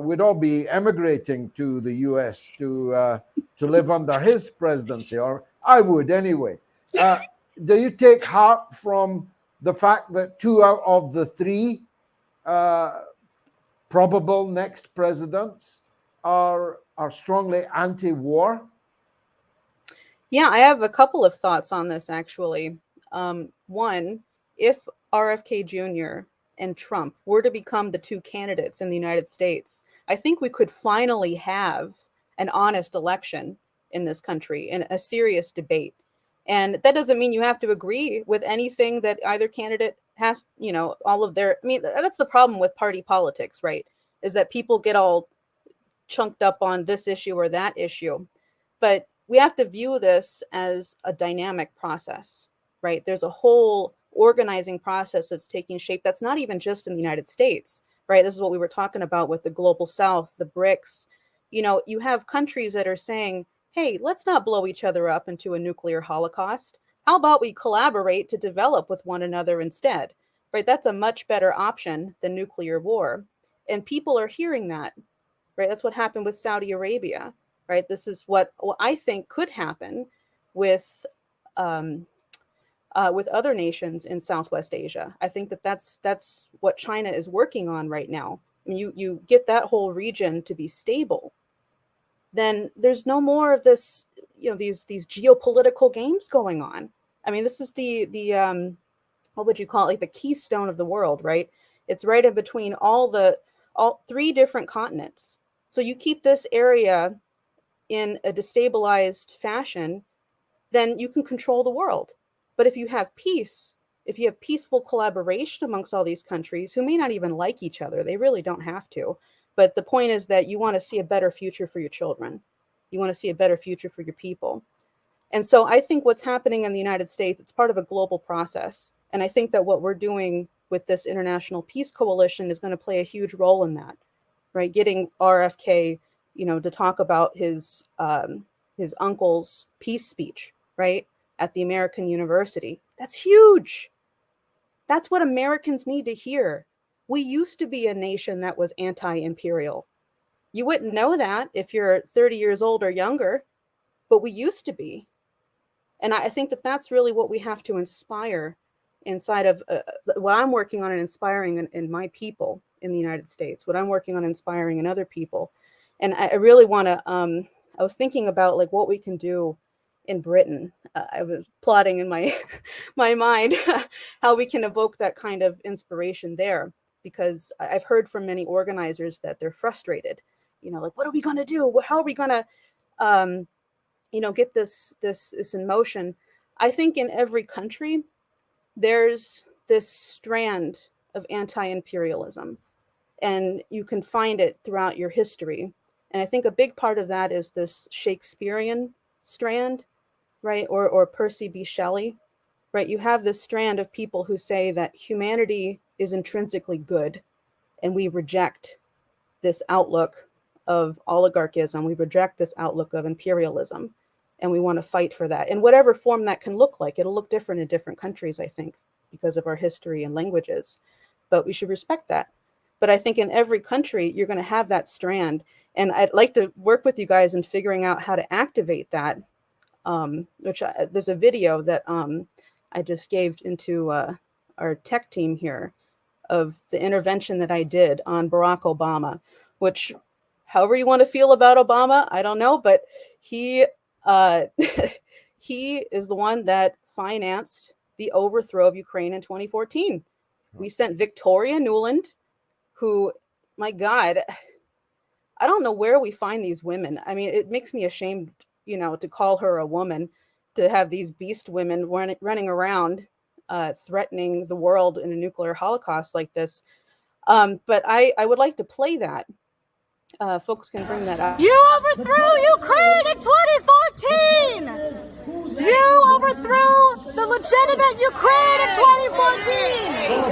we'd all be emigrating to the US to live under his presidency, or I would anyway. Do you take heart from the fact that 2 out of the 3 probable next presidents are strongly anti-war? Yeah, I have a couple of thoughts on this, actually. One, if RFK Jr. and Trump were to become the 2 candidates in the United States, I think we could finally have an honest election in this country and a serious debate. And that doesn't mean you have to agree with anything that either candidate has, all of their, I mean, that's the problem with party politics, right? Is that people get all chunked up on this issue or that issue. But we have to view this as a dynamic process, right? There's a whole organizing process that's taking shape that's not even just in the United States, right? This is what we were talking about with the global South, the BRICS. You have countries that are saying, hey, let's not blow each other up into a nuclear holocaust. How about we collaborate to develop with one another instead, right? That's a much better option than nuclear war. And people are hearing that, right? That's what happened with Saudi Arabia, right? This is what I think could happen with other nations in Southwest Asia. I think that's what China is working on right now. I mean, you get that whole region to be stable, then there's no more of this, these geopolitical games going on. I mean, this is the what would you call it? Like the keystone of the world, right? It's right in between all 3 different continents. So you keep this area in a destabilized fashion, then you can control the world. But if you have peace, if you have peaceful collaboration amongst all these countries who may not even like each other, they really don't have to. But the point is that you want to see a better future for your children. You want to see a better future for your people. And so I think what's happening in the United States, it's part of a global process. And I think that what we're doing with this International Peace Coalition is going to play a huge role in that, right? Getting RFK, to talk about his uncle's peace speech, right, at the American University. That's huge. That's what Americans need to hear. We used to be a nation that was anti-imperial. You wouldn't know that if you're 30 years old or younger, but we used to be. And I think that that's really what we have to inspire inside of what I'm working on and inspiring in my people in the United States, what I'm working on inspiring in other people. And I really want to, I was thinking about like what we can do in Britain. I was plotting in my mind how we can evoke that kind of inspiration there, because I've heard from many organizers that they're frustrated, like, what are we going to do? How are we going to, get this in motion? I think in every country, there's this strand of anti-imperialism, and you can find it throughout your history. And I think a big part of that is this Shakespearean strand, right? Or Percy B. Shelley, right? You have this strand of people who say that humanity is intrinsically good, and we reject this outlook of oligarchism. We reject this outlook of imperialism, and we want to fight for that. In whatever form that can look like. It'll look different in different countries, I think, because of our history and languages, but we should respect that. But I think in every country, you're going to have that strand. And I'd like to work with you guys in figuring out how to activate that. There's a video that I just gave into our tech team here of the intervention that I did on Barack Obama, which however you want to feel about Obama, I don't know, but he he is the one that financed the overthrow of Ukraine in 2014. We sent Victoria Nuland, who, my God, I don't know where we find these women. I mean, it makes me ashamed, to call her a woman, to have these beast women running around threatening the world in a nuclear holocaust like this. But I would like to play that. Folks can bring that up. You overthrew Ukraine in 2014! You overthrew the legitimate Ukraine in 2014!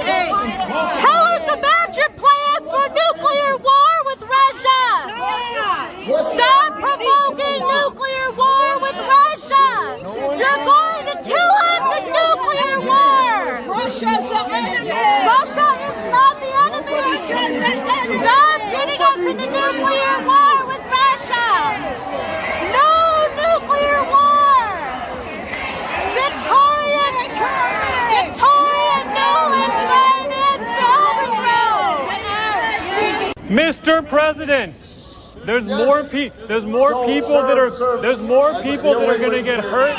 Tell us about your plans for nuclear war with Russia! Stop provoking nuclear war with Russia! You're going to kill us with nuclear war! Russia's the enemy! Russia is not the enemy! Russia's the enemy! Stop getting us into nuclear war with Russia! No nuclear war! Victorian Nuland financed the overthrow! Mr. President, there's more people that are going to get hurt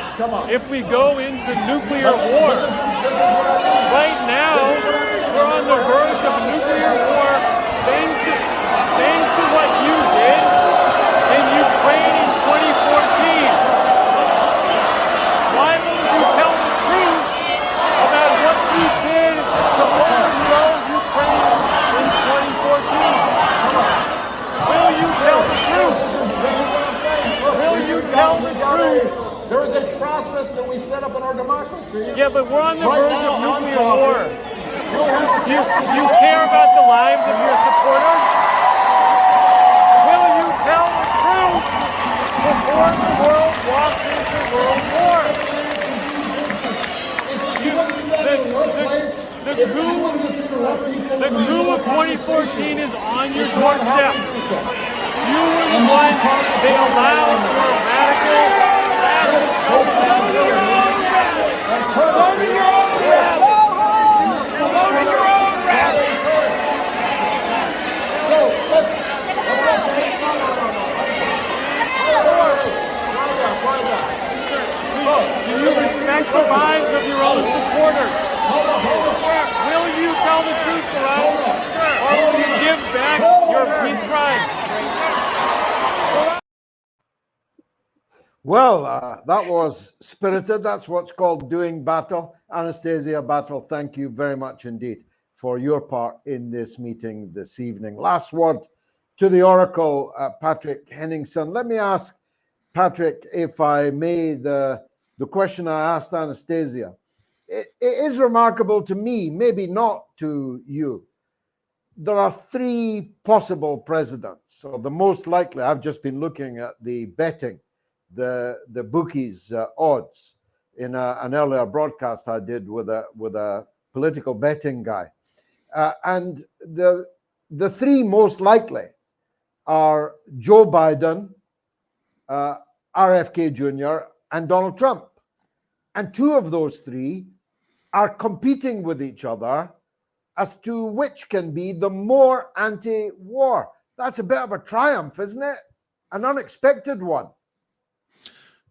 if we go into nuclear war. Right now, we're on the verge of a nuclear war thanks to what you did in Ukraine in 2014. Why won't you tell the truth about what you did to overthrow Ukraine in 2014? Will you tell the truth? Will you tell the truth? There is a process that we set up in our democracy. Yeah, but we're on the verge of nuclear war. Do you care about the lives of your supporters? Will you tell the truth before the world walks into world war? The coup of 2014 is on your doorstep. You were the one they allowed for a radical. Do you respect the lives of your own supporters? Will you tell the truth to us, or will you give back your peace prize? Well, that was spirited. That's what's called doing battle. Anastasia Battle, thank you very much indeed for your part in this meeting this evening. Last word to the Oracle, Patrick Henningsen. Let me ask Patrick, if I may, the question I asked Anastasia. It is remarkable to me, maybe not to you. There are three possible presidents. So the most likely, I've just been looking at the betting, the bookies odds in an earlier broadcast I did with a political betting guy. And the three most likely are Joe Biden, RFK Jr., and Donald Trump. And two of those three are competing with each other as to which can be the more anti-war. That's a bit of a triumph, isn't it? An unexpected one.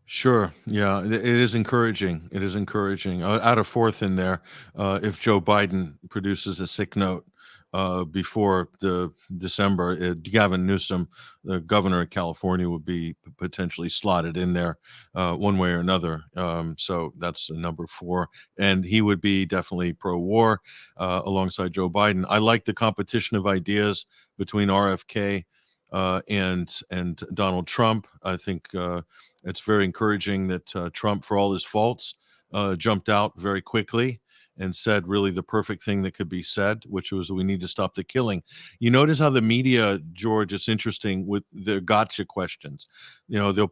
Sure. Yeah, it is encouraging. It is encouraging. I'll add a fourth in there. If Joe Biden produces a sick note before the December, Gavin Newsom, the governor of California, would be potentially slotted in there one way or another. So that's number four. And he would be definitely pro-war alongside Joe Biden. I like the competition of ideas between RFK and Donald Trump. I think it's very encouraging that Trump, for all his faults, jumped out very quickly and said really the perfect thing that could be said, which was we need to stop the killing. You notice how the media, George, it's interesting with their gotcha questions. You know, they'll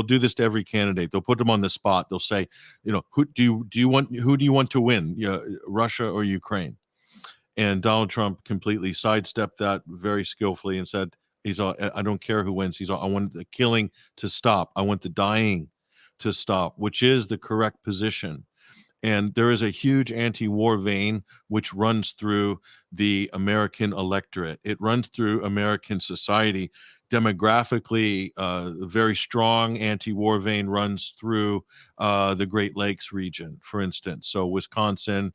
do this to every candidate. They'll put them on the spot. They'll say, you know, who do you want to win, Russia or Ukraine? And Donald Trump completely sidestepped that very skillfully and said, I don't care who wins. I want the killing to stop. I want the dying to stop, which is the correct position. And there is a huge anti-war vein which runs through the American electorate. It runs through American society. Demographically, very strong anti-war vein runs through the Great Lakes region, for instance. So Wisconsin,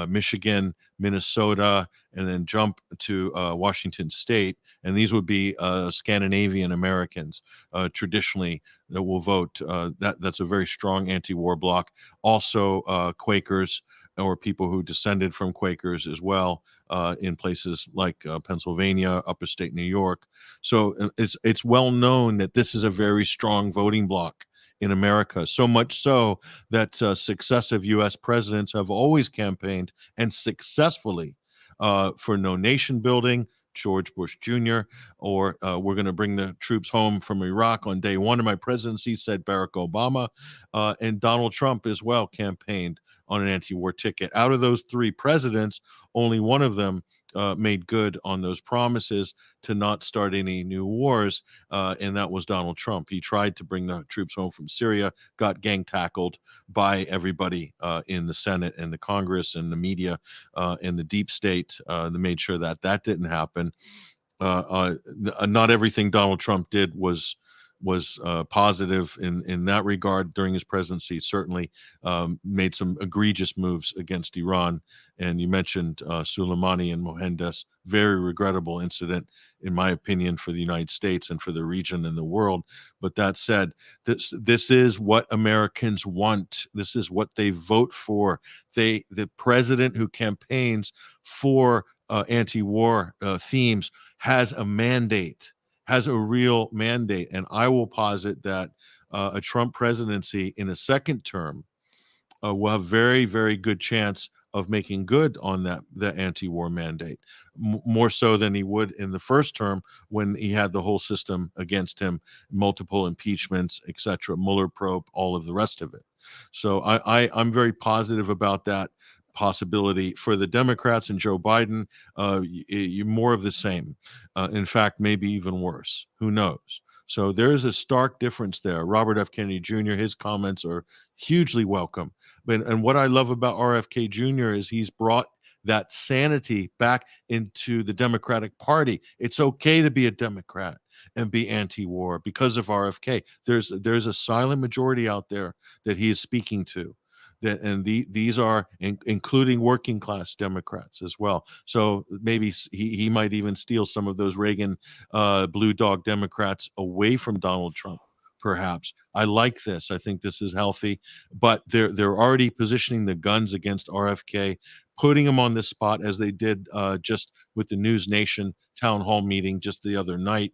Michigan, Minnesota, and then jump to Washington State. And these would be Scandinavian Americans traditionally that will vote. That's a very strong anti-war bloc. Also, Quakers or people who descended from Quakers as well in places like Pennsylvania, upper state New York. So it's well known that this is a very strong voting bloc in America, so much so that successive U.S. presidents have always campaigned and successfully for no nation building, George Bush Jr., or we're going to bring the troops home from Iraq on day one of my presidency, said Barack Obama, and Donald Trump as well campaigned on an anti-war ticket. Out of those three presidents, only one of them made good on those promises to not start any new wars, and that was Donald Trump. He tried to bring the troops home from Syria, got gang tackled by everybody in the Senate and the Congress and the media and the deep state. They made sure that that didn't happen. Not everything Donald Trump did was positive in that regard during his presidency. Certainly made some egregious moves against Iran. And you mentioned Soleimani and Mohandas, very regrettable incident, in my opinion, for the United States and for the region and the world. But that said, this is what Americans want. This is what they vote for. The president who campaigns for anti-war themes has a mandate, has a real mandate. And I will posit that a Trump presidency in a second term will have very, very good chance of making good on that anti-war mandate, more so than he would in the first term when he had the whole system against him, multiple impeachments, etc., Mueller probe, all of the rest of it. So I'm very positive about that possibility. For the Democrats and Joe Biden, more of the same. In fact, maybe even worse. Who knows? So there's a stark difference there. Robert F. Kennedy Jr., his comments are hugely welcome. And what I love about RFK Jr. is he's brought that sanity back into the Democratic Party. It's okay to be a Democrat and be anti-war because of RFK. There's a silent majority out there that he is speaking to. These are including working class Democrats as well. So maybe he might even steal some of those Reagan blue dog Democrats away from Donald Trump. Perhaps. I like this. I think this is healthy, but they're already positioning the guns against RFK, putting him on the spot as they did just with the News Nation town hall meeting just the other night,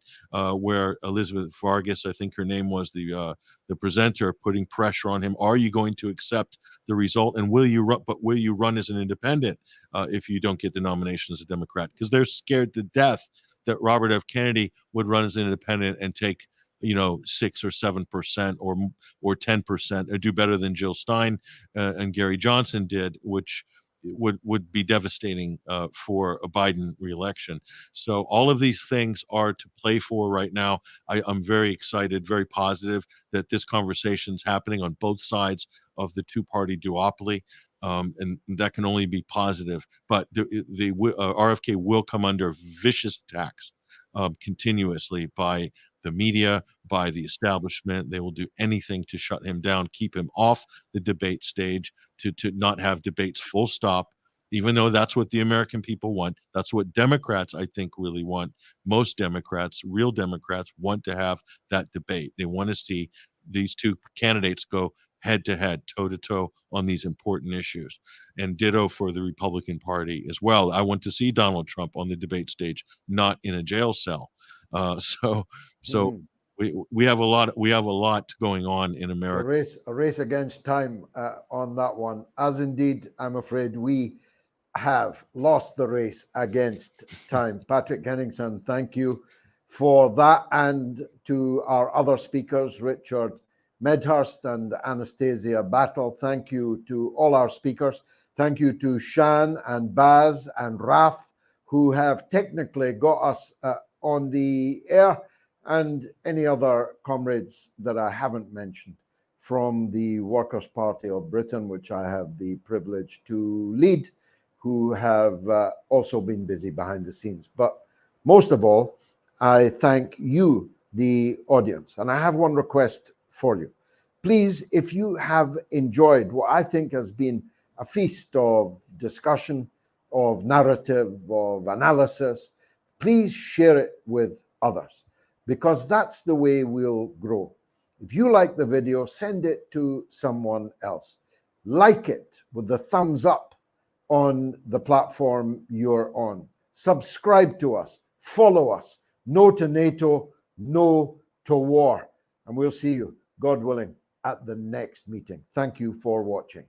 where Elizabeth Vargas, I think her name was, the presenter, putting pressure on him. Are you going to accept the result, and will you run? But will you run as an independent if you don't get the nomination as a Democrat? Because they're scared to death that Robert F. Kennedy would run as an independent and take 6 or 7% or 10%, or do better than Jill Stein and Gary Johnson did, which would be devastating for a Biden reelection. So all of these things are to play for right now. I'm very excited, very positive that this conversation's happening on both sides of the two-party duopoly. And that can only be positive. But the RFK will come under vicious attacks continuously by the media, by the establishment. They will do anything to shut him down, keep him off the debate stage, to not have debates, full stop, even though that's what the American people want. That's what Democrats, I think, really want. Most Democrats, real Democrats, want to have that debate. They want to see these two candidates go head to head, toe to toe on these important issues. And ditto for the Republican Party as well. I want to see Donald Trump on the debate stage, not in a jail cell. So we have a lot going on in America. A race against time on that one, as indeed I'm afraid we have lost the race against time. Patrick Henningsen, thank you for that, and to our other speakers, Richard Medhurst and Anastasia Battle. Thank you to all our speakers. Thank you to Shan and Baz and Raf, who have technically got us on the air, and any other comrades that I haven't mentioned. from the Workers' Party of Britain, which I have the privilege to lead, who have also been busy behind the scenes. But most of all, I thank you, the audience. And I have one request for you. Please, if you have enjoyed what I think has been a feast of discussion, of narrative, of analysis, please share it with others, because that's the way we'll grow. If you like the video, send it to someone else. Like it with the thumbs up on the platform you're on. Subscribe to us, follow us. No to NATO, no to war. And we'll see you, God willing, at the next meeting. Thank you for watching.